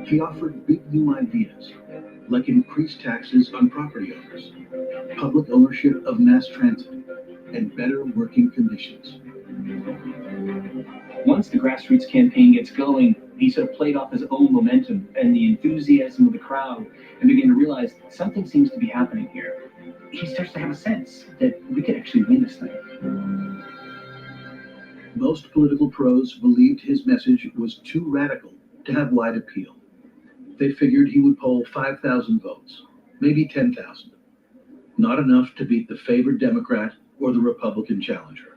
He offered big new ideas, like increased taxes on property owners, public ownership of mass transit, and better working conditions. Once the grassroots campaign gets going, he sort of played off his own momentum and the enthusiasm of the crowd and began to realize something seems to be happening here. He starts to have a sense that we could actually win this thing. Most political pros believed his message was too radical to have wide appeal. They figured he would poll 5,000 votes, maybe 10,000. Not enough to beat the favored Democrat or the Republican challenger.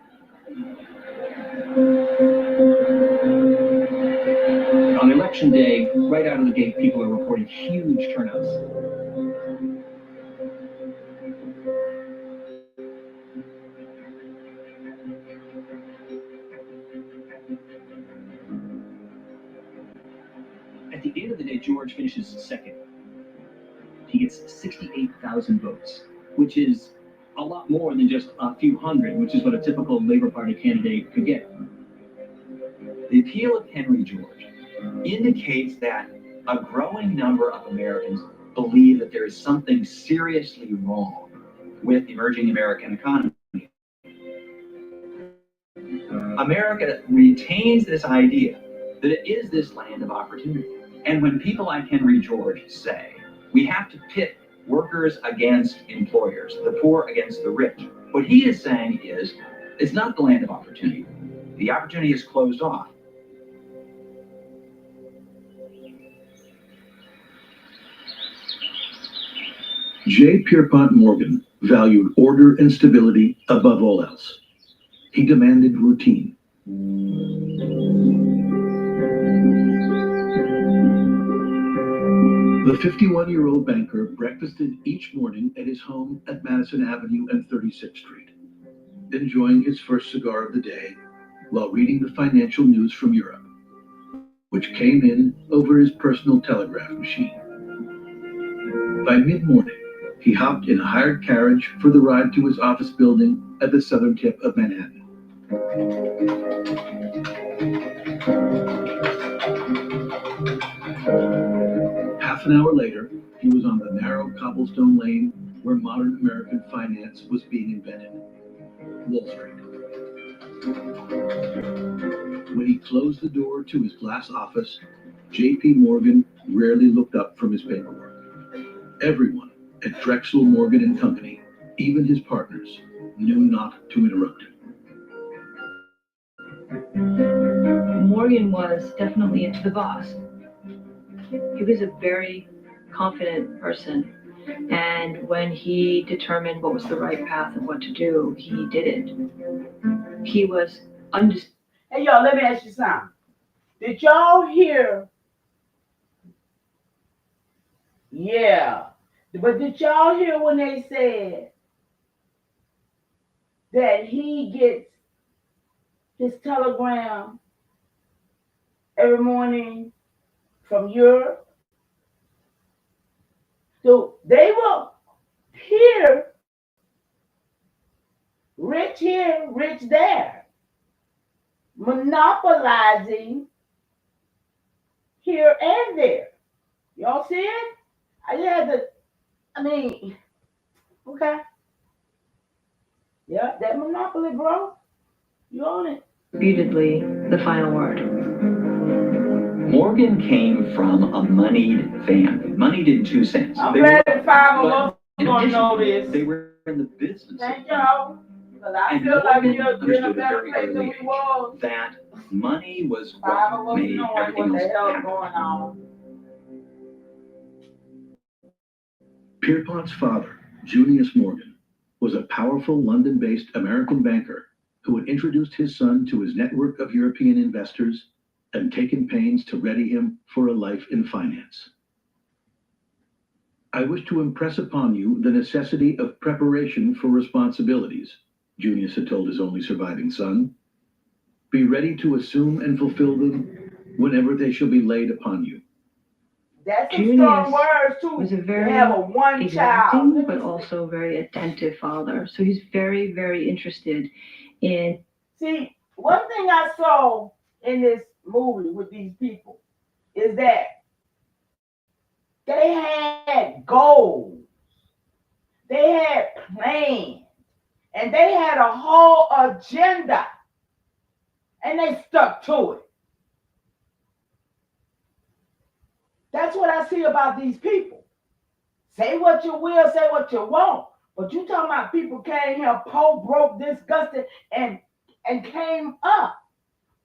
On election day, right out of the gate, people are reporting huge turnouts. At the end of the day, George finishes second. He gets 68,000 votes, which is a lot more than just a few hundred, which is what a typical Labor Party candidate could get. The appeal of Henry George indicates that a growing number of Americans believe that there is something seriously wrong with the emerging American economy. America retains this idea that it is this land of opportunity. And when people like Henry George say, we have to pit workers against employers, the poor against the rich, what he is saying is, it's not the land of opportunity. The opportunity is closed off. J. Pierpont Morgan valued order and stability above all else. He demanded routine. The 51-year-old banker breakfasted each morning at his home at Madison Avenue and 36th Street, enjoying his first cigar of the day while reading the financial news from Europe, which came in over his personal telegraph machine. By mid-morning, he hopped in a hired carriage for the ride to his office building at the southern tip of Manhattan. Half an hour later, he was on the narrow cobblestone lane where modern American finance was being invented, Wall Street. When he closed the door to his glass office, J.P. Morgan rarely looked up from his paperwork. Everyone at Drexel Morgan and Company, even his partners, knew not to interrupt him. Morgan was definitely the boss. He was a very confident person. And when he determined what was the right path and what to do, he did it. He was Hey, y'all, let me ask you something. Did y'all hear? Yeah. But did y'all hear when they said that he gets his telegram every morning from Europe? So they were here, rich there, monopolizing here and there. Y'all see it? Okay. Yeah, that monopoly, bro. You own it. disputedly the final word. Morgan came from a moneyed family, moneyed in 2 cents. I'm glad that 5 of us in gonna addition, know this. they were in the business. Thank y'all. Because I And feel like Morgan you're in a understood better very place than early we was. that money was 5 of what us made knowing everything what the else hell's happen. going on. Pierpont's father, Junius Morgan, was a powerful London-based American banker who had introduced his son to his network of European investors and taken pains to ready him for a life in finance. I wish to impress upon you the necessity of preparation for responsibilities, Junius had told his only surviving son. Be ready to assume and fulfill them whenever they shall be laid upon you. That's some Junius strong words too. was a They very have a one exacting, child, but also very attentive father. So he's very, very interested in. See, one thing I saw in this movie with these people is that they had goals, they had plans, and they had a whole agenda, and they stuck to it. That's what I see about these people. Say what you will, say what you won't, but you talking about people came here poor, broke, disgusted, and came up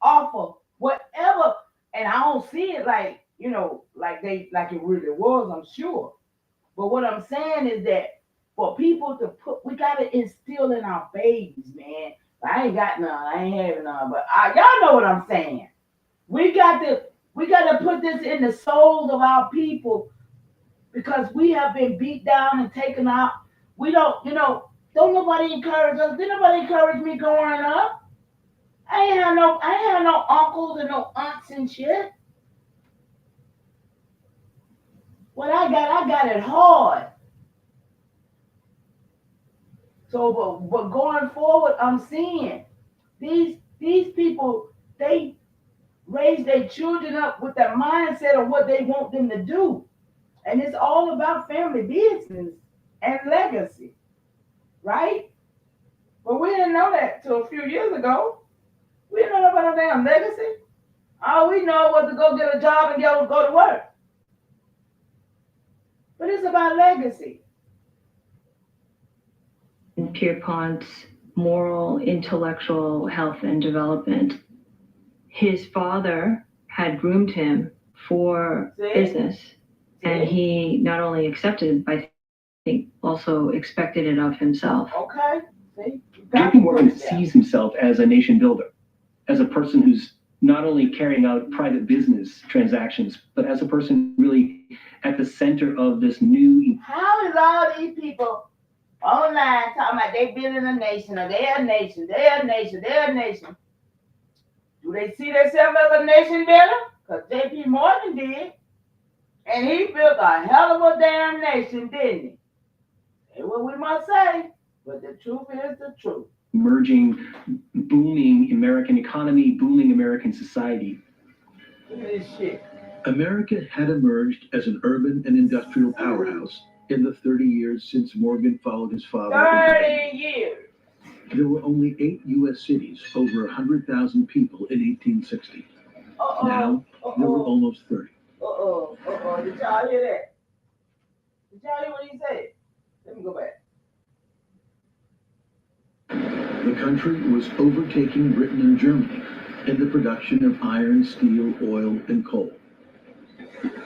off of whatever. And I don't see it like, like it really was, I'm sure. But what I'm saying is that for people to we gotta instill in our babies, man. I ain't got none, I ain't having none, but y'all know what I'm saying. We got to put this in the souls of our people because we have been beat down and taken out. We don't nobody encourage us. Did nobody encourage me growing up? I ain't had no uncles and no aunts and shit. What I got it hard. So, but going forward, I'm seeing these people, they raise their children up with that mindset of what they want them to do. And it's all about family business and legacy, right? But we didn't know that till a few years ago. We didn't know about no damn legacy. All we know was to go get a job and go to work. But it's about legacy. Pierpont's moral, intellectual health and development. His father had groomed him for business, and he not only accepted, but I think also expected it of himself. Okay. See? J.P. Morgan sees himself as a nation builder, as a person who's not only carrying out private business transactions, but as a person really at the center of this new. How is all these people online talking about they building a nation, or they're a nation, they're a nation, they're a nation? Do they see themselves as a nation builder? Because J.P. Morgan did. And he built a hell of a damn nation, didn't he? That's what we must say. But the truth is the truth. Emerging, booming American economy, booming American society. Look at this shit. America had emerged as an urban and industrial powerhouse in the 30 years since Morgan followed his father. 30 years. There were only 8 U.S. cities, over 100,000 people in 1860. Now, there were almost 30. Did y'all hear that? Did y'all hear what he said? Let me go back. The country was overtaking Britain and Germany in the production of iron, steel, oil, and coal.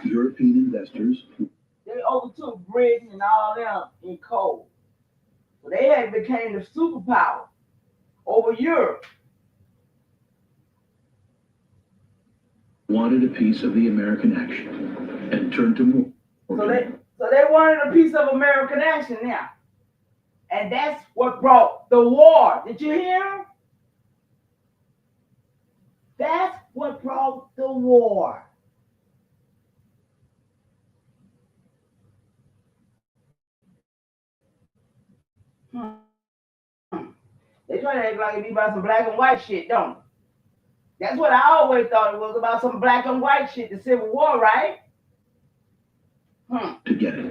European investors. They overtook Britain and all them in coal. So they had became the superpower over Europe. Wanted a piece of the American action and turned to Morgan. So they wanted a piece of American action now. And that's what brought the war. Did you hear? That's what brought the war. They try to act like it be about some black and white shit, don't they? That's what I always thought it was, about some black and white shit, the Civil War, right? To get it.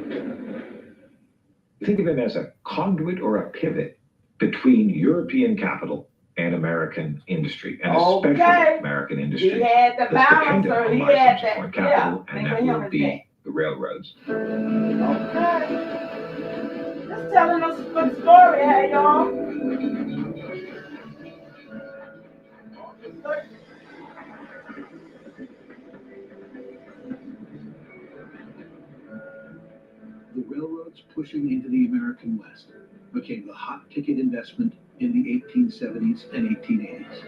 Think of him as a conduit or a pivot between European capital and American industry, and especially American industry. He had the balancer, he had that, foreign capital, and that will be the railroads. Okay. Just telling us a good story, hey, y'all. The railroads pushing into the American West became the hot ticket investment in the 1870s and 1880s.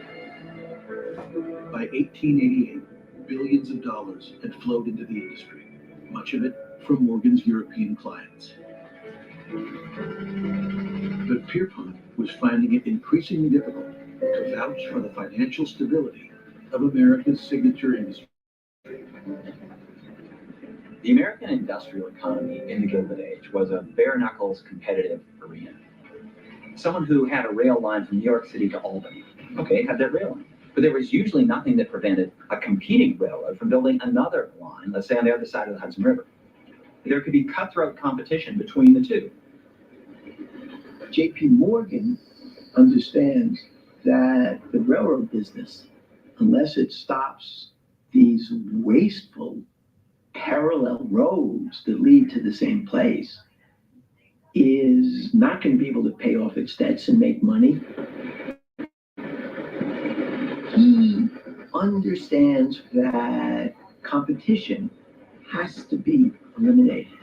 By 1888, billions of dollars had flowed into the industry, much of it from Morgan's European clients. But Pierpont was finding it increasingly difficult to vouch for the financial stability of America's signature industry. The American industrial economy in the Gilded Age was a bare-knuckles competitive arena. Someone who had a rail line from New York City to Albany, okay, had that rail line. But there was usually nothing that prevented a competing railroad from building another line, let's say on the other side of the Hudson River. There could be cutthroat competition between the two. J.P. Morgan understands that the railroad business, unless it stops these wasteful parallel roads that lead to the same place, is not going to be able to pay off its debts and make money. He understands that competition has to be eliminated,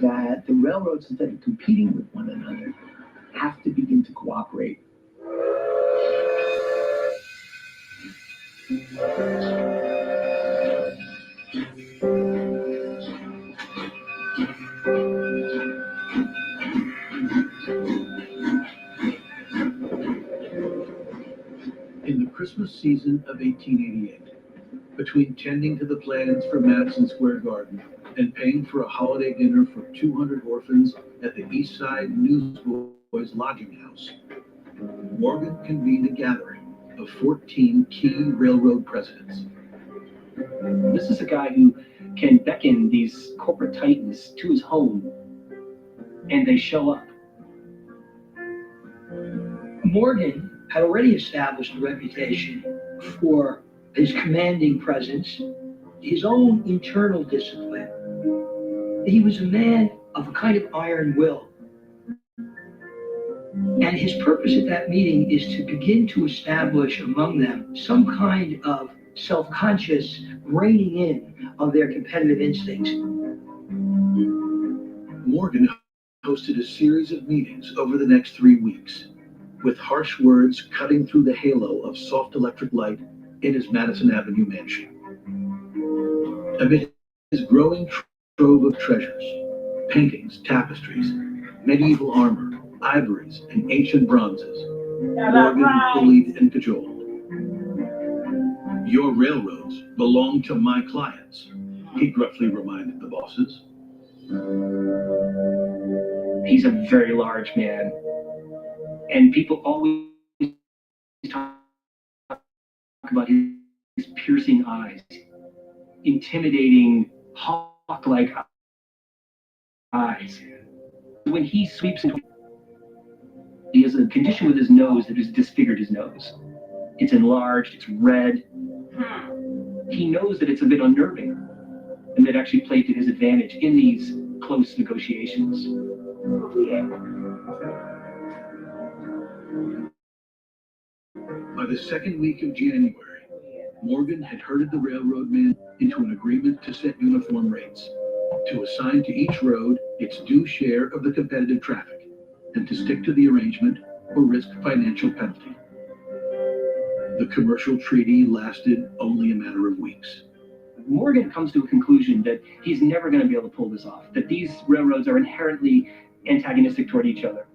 that the railroads, instead of competing with one another, have to begin to cooperate. In the Christmas season of 1888, between tending to the plans for Madison Square Garden and paying for a holiday dinner for 200 orphans at the East Side Newsboys Lodging House, Morgan convened a gathering of 14 key railroad presidents. This is a guy who can beckon these corporate titans to his home, and they show up. Morgan had already established a reputation for his commanding presence, his own internal discipline. He was a man of a kind of iron will. And his purpose at that meeting is to begin to establish among them some kind of self-conscious reining in of their competitive instincts. Morgan hosted a series of meetings over the next 3 weeks, with harsh words cutting through the halo of soft electric light in his Madison Avenue mansion. Amid his growing trove of treasures, paintings, tapestries, medieval armor, ivories, and ancient bronzes, Morgan bullied and cajoled. Your railroads belong to my clients, he gruffly reminded the bosses. He's a very large man, and people always talk about his piercing eyes, intimidating hawk-like eyes. When he sweeps into, he has a condition with his nose that has disfigured his nose. It's enlarged, it's red. He knows that it's a bit unnerving. and that actually played to his advantage in these close negotiations. By the second week of January, Morgan had herded the railroad men into an agreement to set uniform rates, to assign to each road its due share of the competitive traffic, and to stick to the arrangement or risk financial penalty. The commercial treaty lasted only a matter of weeks. Morgan comes to a conclusion that he's never going to be able to pull this off, that these railroads are inherently antagonistic toward each other.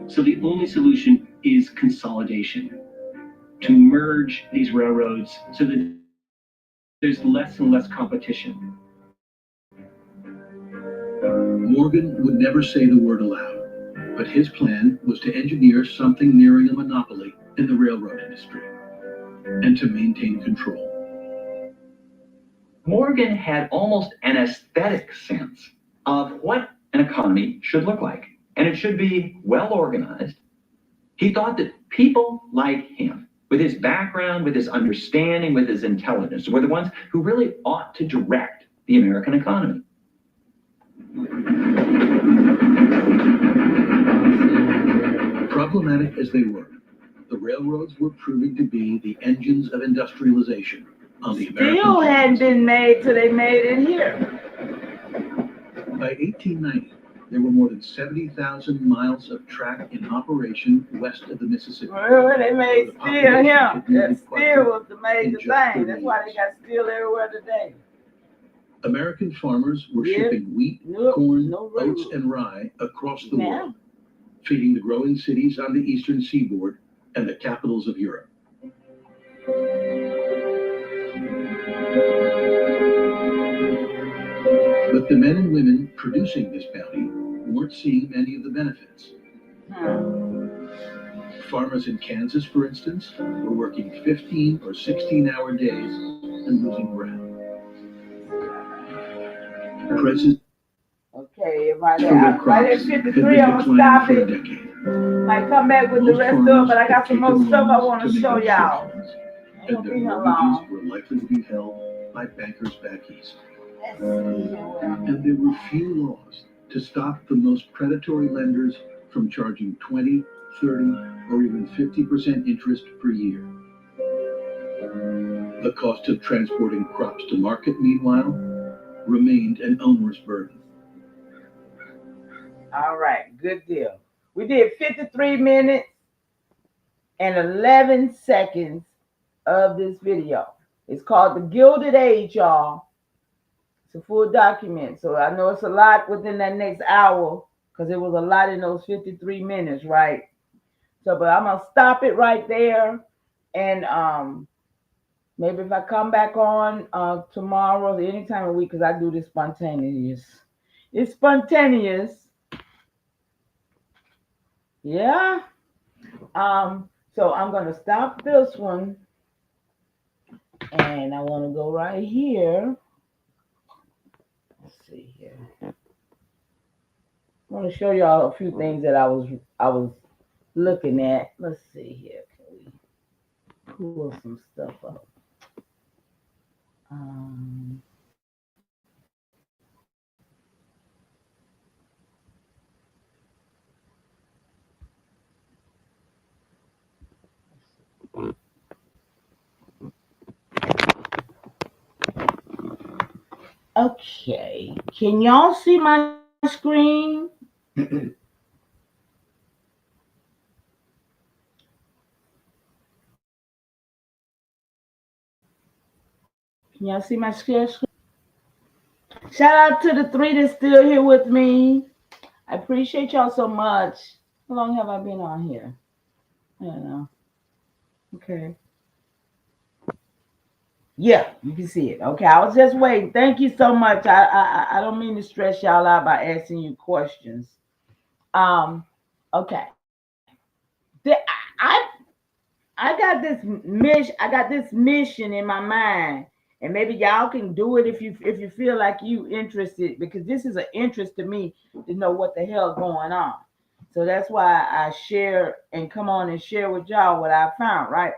So the only solution is consolidation, to merge these railroads so that there's less and less competition. Morgan would never say the word aloud, but his plan was to engineer something nearing a monopoly in the railroad industry and to maintain control. Morgan had almost an aesthetic sense of what an economy should look like, and it should be well organized. He thought that people like him, with his background, with his understanding, with his intelligence, were the ones who really ought to direct the American economy. Problematic as they were, the railroads were proving to be the engines of industrialization on the American Steel hadn't been made till they made it here. By 1890, there were more than 70,000 miles of track in operation west of the Mississippi. Well, they made steel here. That steel was the major thing. That's why they got steel everywhere today. American farmers were shipping wheat, corn, oats, and rye across the world, feeding the growing cities on the eastern seaboard and the capitals of Europe. But the men and women producing this bounty weren't seeing many of the benefits. Farmers in Kansas, for instance, were working 15 or 16-hour days and losing ground. Prices okay, right at 53, I'm gonna stop it. Might come back with the rest of it, but I got some more stuff I want to show y'all. And their mortgages were likely to be held by bankers back east. And there were few laws to stop the most predatory lenders from charging 20, 30, or even 50% interest per year. The cost of transporting crops to market, meanwhile, remained an onerous burden. All right, good deal. We did 53 minutes and 11 seconds of this video. It's called The Gilded Age, y'all. It's a full document, so I know it's a lot within that next hour because it was a lot in those 53 minutes, right? So, but I'm gonna stop it right there, and maybe if I come back on tomorrow, any time of the week, because I do this spontaneous. It's spontaneous. Yeah. So I'm gonna stop this one, and I want to go right here. Let's see here. I want to show y'all a few things that I was looking at. Let's see here. Can we pull some stuff up? Okay, can y'all see my screen? Can y'all see my screen? Shout out to the 3 that's still here with me. I appreciate y'all so much. How long have I been on here? I don't know. Okay. Yeah, you can see it. Okay, I was just waiting. Thank you so much. I don't mean to stress y'all out by asking you questions. Okay. I got this mission in my mind, and maybe y'all can do it if you feel like you interested, because this is an interest to me to know what the hell going on. So that's why I share and come on and share with y'all what I found, right?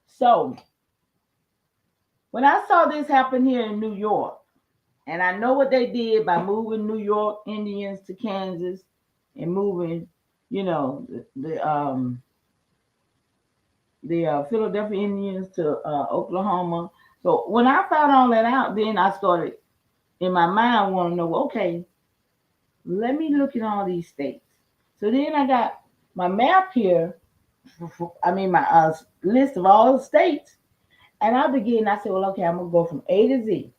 So When I saw this happen here in New York, and I know what they did by moving New York Indians to Kansas and moving, the Philadelphia Indians to Oklahoma. So when I found all that out, then I started in my mind want to know, okay, let me look at all these states. So then I got my map here, my list of all the states, and I said, well, okay, I'm going to go from A to Z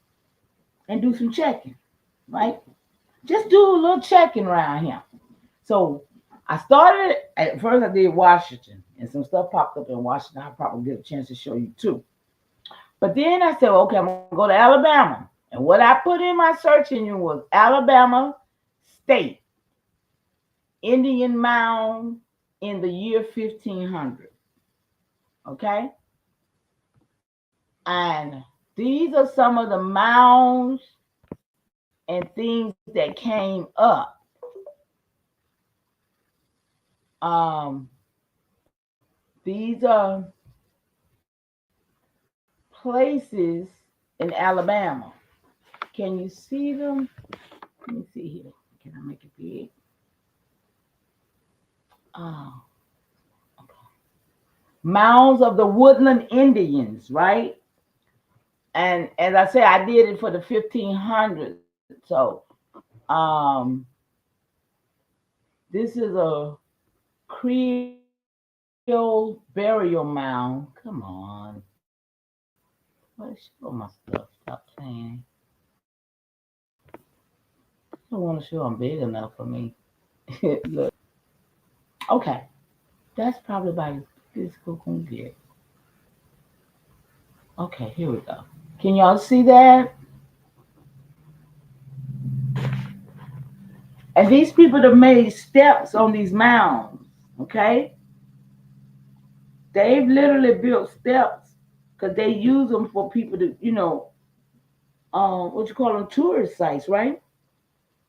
and do some checking, right? Just do a little checking around here. So I started, at first I did Washington, and some stuff popped up in Washington. I'll probably get a chance to show you too. But then I said, okay, I'm going to go to Alabama. And what I put in my search engine was Alabama State Indian Mound in the year 1500. Okay? And these are some of the mounds and things that came up. These are places in Alabama. Can you see them? Let me see here. Can I make it big? Oh, okay. Mounds of the woodland Indians, right? And as I said, I did it for the 1500s. So, this is a Creole burial mound. Come on. Let's show my stuff. Stop playing. I don't want to show them big enough for me. Look. Okay. That's probably about as good as we're going to get. Okay, here we go. Can y'all see that? And these people have made steps on these mounds, okay? They've literally built steps because they use them for people to, what you call them, tourist sites, right?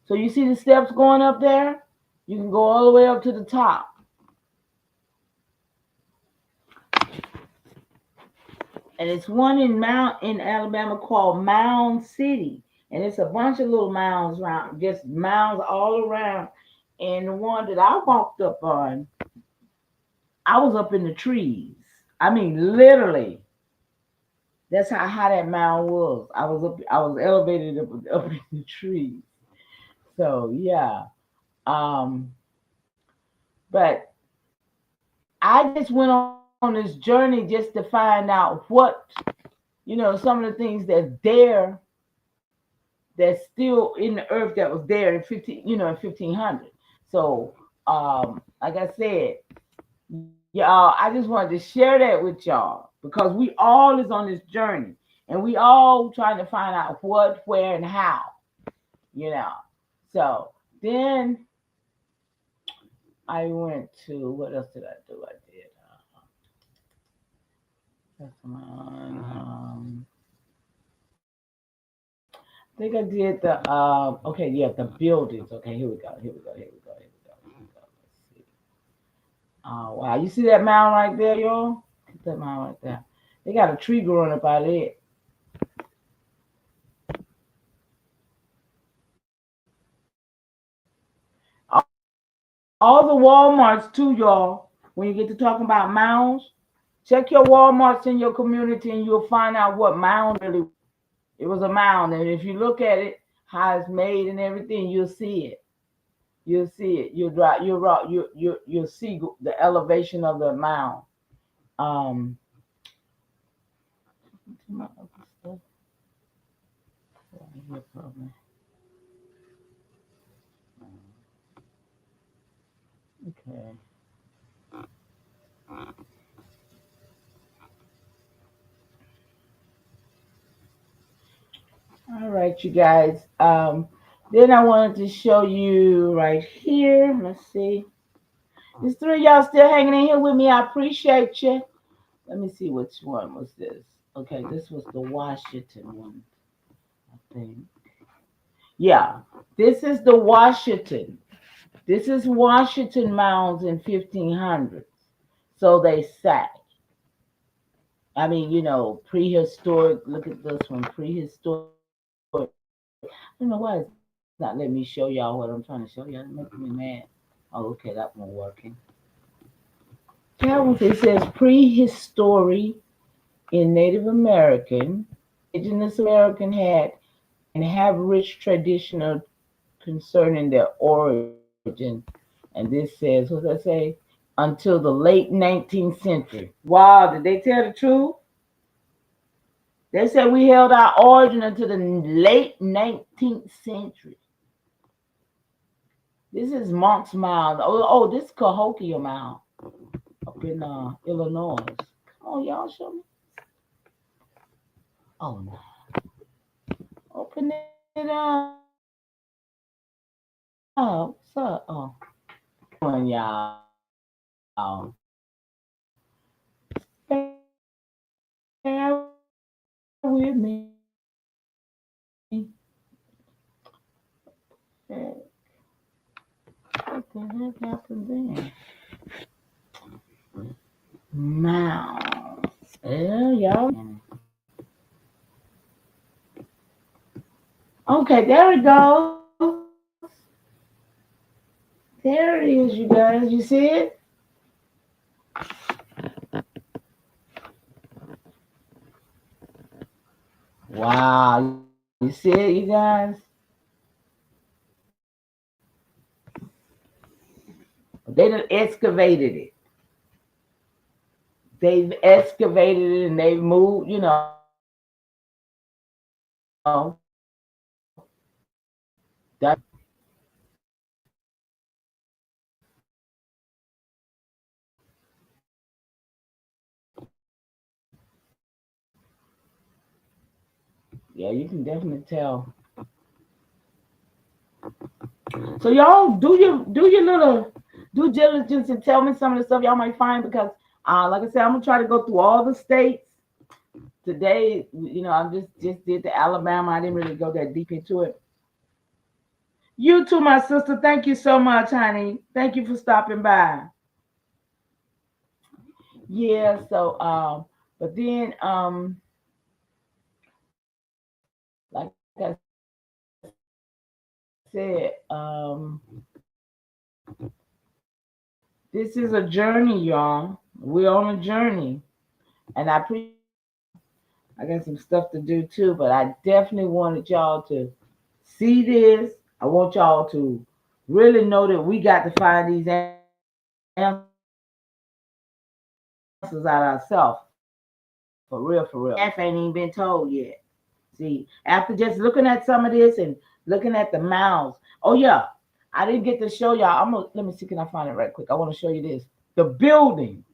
So you see the steps going up there? You can go all the way up to the top. And it's one in Alabama called Mound City. And it's a bunch of little mounds around, just mounds all around. And the one that I walked up on, I was up in the trees. I mean, literally. That's how high that mound was. I was elevated up in the trees. So yeah. But I just went on this journey just to find out what, some of the things that's still in the earth that was there in 1500. So, like I said, y'all, I just wanted to share that with y'all because we all is on this journey and we all trying to find out what, where, and how, So then I went to, what else did I do? I did, I think I did the the buildings. Okay, here we go. Let's see. Oh wow, you see that mound right there, y'all? Look that mound right there. They got a tree growing up out of it. All the Walmarts too, y'all. When you get to talking about mounds, check your Walmarts in your community and you'll find out what mound really. It was a mound, and if you look at it, how it's made and everything, you'll see it. You'll see it. You'll see the elevation of the mound. Okay. All right, you guys. Then I wanted to show you right here. Let's see. There's three of y'all still hanging in here with me. I appreciate you. Let me see which one was this. Okay, this was the Washington one, I think. Yeah, this is the Washington. This is Washington mounds in 1500. So they say. I mean, prehistoric. Look at this one, prehistoric. I don't know why it's not letting me show y'all what I'm trying to show y'all. It's making me mad. Oh, okay, that one working. That one, it says prehistory in Native American. Indigenous American had and have rich traditional concerning their origin. And this says, what does that say? Until the late 19th century. Wow, did they tell the truth? They said we held our origin until the late 19th century. This is Monk's Mound. Oh, this is Cahokia Mound up in Illinois. Come on, y'all, show me. Oh, no. Open it up. What's up? Oh, come on, y'all. Bear with me. What the heck happened then? Mound. Yeah, y'all. Okay, there it goes. There it is, you guys. You see it? Wow. You see it, you guys? They done excavated it. They've excavated it and they've moved, that yeah, you can definitely tell. So y'all do your little due diligence and tell me some of the stuff y'all might find because like I said, I'm gonna try to go through all the states today. I just did the Alabama. I didn't really go that deep into it. You too, my sister. Thank you so much, honey. Thank you for stopping by. Yeah, so but then like I said, this is a journey, y'all. We're on a journey. And I got some stuff to do too, but I definitely wanted y'all to see this. I want y'all to really know that we got to find these answers out ourselves. For real, for real. F ain't even been told yet. See, after just looking at some of this and looking at the mounds. Oh yeah, I didn't get to show y'all. Let me see, can I find it right quick? I want to show you this. The buildings.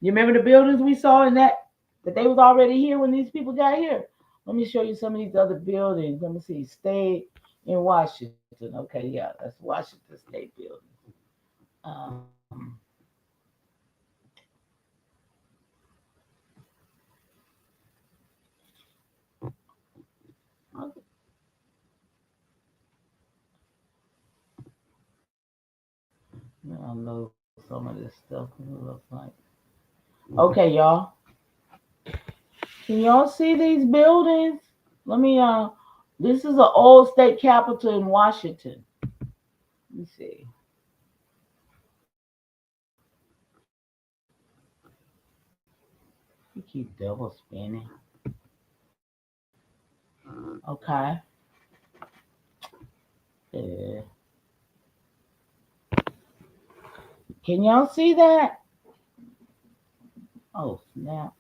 You remember the buildings we saw in that they was already here when these people got here? Let me show you some of these other buildings. Let me see. State in Washington. Okay, yeah, that's Washington State building. Um, okay. I'll load some of this stuff. It looks like. Okay, y'all. Can y'all see these buildings? Let me this is an old state capitol in Washington. Let me see. You keep double spinning. Okay. Uh, can y'all see that? Oh snap.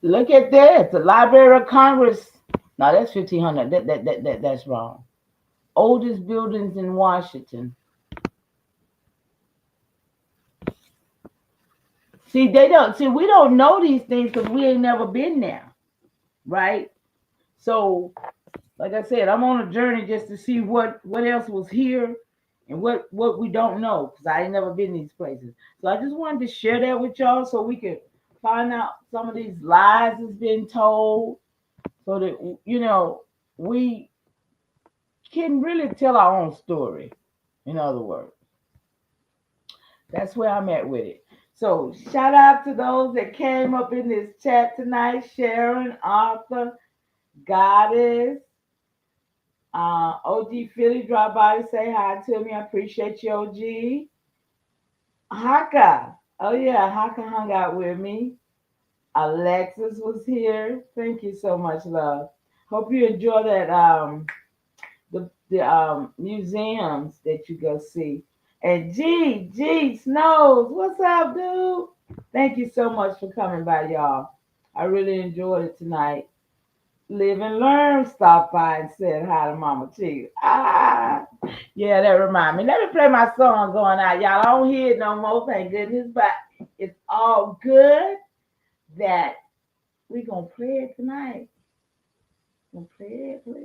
Look at that. The Library of Congress. No, that's 1500. That's wrong. Oldest buildings in Washington. See, we don't know these things because we ain't never been there. Right? So like I said, I'm on a journey just to see what else was here and what we don't know because I ain't never been these places. So I just wanted to share that with y'all so we could find out some of these lies that's been told, so that we can really tell our own story. In other words, that's where I'm at with it. So shout out to those that came up in this chat tonight: Sharon, Arthur, Goddess, OG Philly dropped by to say hi to me. I appreciate you, OG. Haka. Oh yeah, Haka hung out with me. Alexis was here. Thank you so much, love. Hope you enjoy that the museums that you go see. And G Snows, what's up, dude? Thank you so much for coming by, y'all. I really enjoyed it tonight. Live and learn. Stopped by and said hi to Mama Cheese. Ah, yeah, that remind me. Let me play my song going out, y'all. I don't hear it no more, thank goodness. But it's all good that we gonna play it tonight. Gonna play it. Wait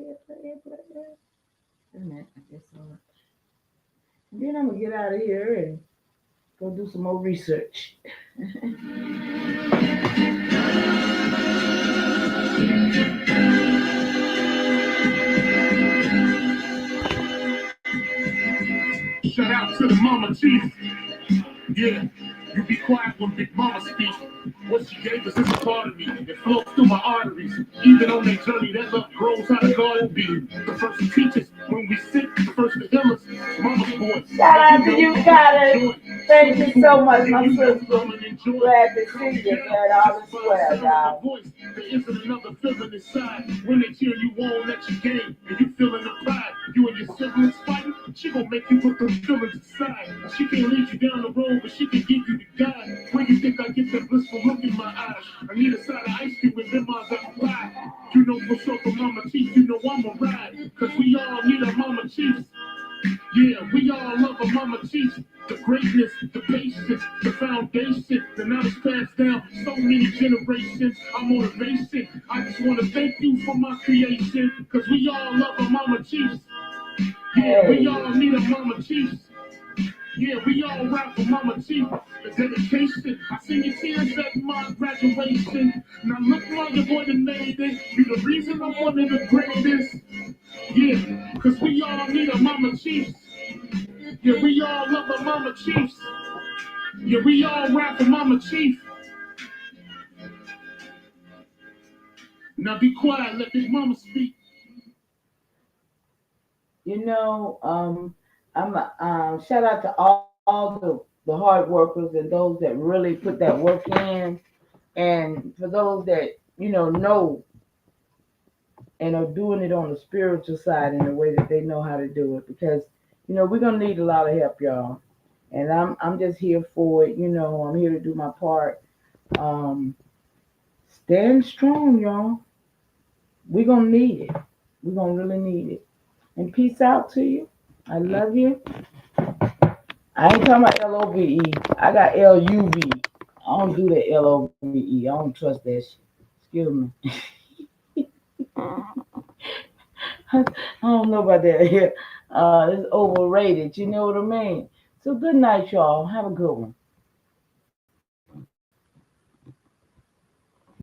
a minute, I guess so. And then I'm gonna get out of here and go do some more research. Shout out to the Mama Chief. Yeah, you be quiet when Big Mama speaks. What she gave us is a part of me. It flows through my arteries. Even on that journey, that love grows how the garden be. The first to teach us when we sick, the first to heal us. Mama's boy. Shout out to you, Goddess. Thank you so much, my sister. Glad to see you, man. All is well, y'all. There isn't another feeling inside. When they cheer you on, let you game. And you feeling the pride. You and your siblings fighting. She gon' make you put those feelings aside. She can't lead you down the road, but she can give you the guide. When you think I get that blissful look in my eyes, I need a side of ice cream with them eyes up fly. You know for sure for Mama Chief, you know I'ma ride. Cause we all need a Mama Chief. Yeah, we all love a Mama Chief. The greatness, the patience, the foundation, the knowledge passed down so many generations. Our motivation. I just wanna thank you for my creation. Cause we all love a Mama Chief. Yeah, we all need a Mama Chief. Yeah, we all rap for Mama Chief. The dedication. I seen your tears at my graduation. Now look like your boy that made it. You the reason I'm one of the greatest. Yeah, cause we all need a Mama Chief. Yeah, we all love a Mama Chief. Yeah, we all rap for Mama Chief. Now be quiet, let Big Mama speak. You know, I'm shout out to all the hard workers and those that really put that work in, and for those that know and are doing it on the spiritual side in the way that they know how to do it, because we're gonna need a lot of help, y'all. And I'm just here for it. I'm here to do my part. Um, Stand strong, y'all. We're gonna need it. We're gonna really need it. And peace out to you. I love you. I ain't talking about LOVE. I got LUV. I don't do that LOVE. I don't trust that shit. Excuse me. I don't know about that here. It's overrated. You know what I mean? So good night, y'all. Have a good one.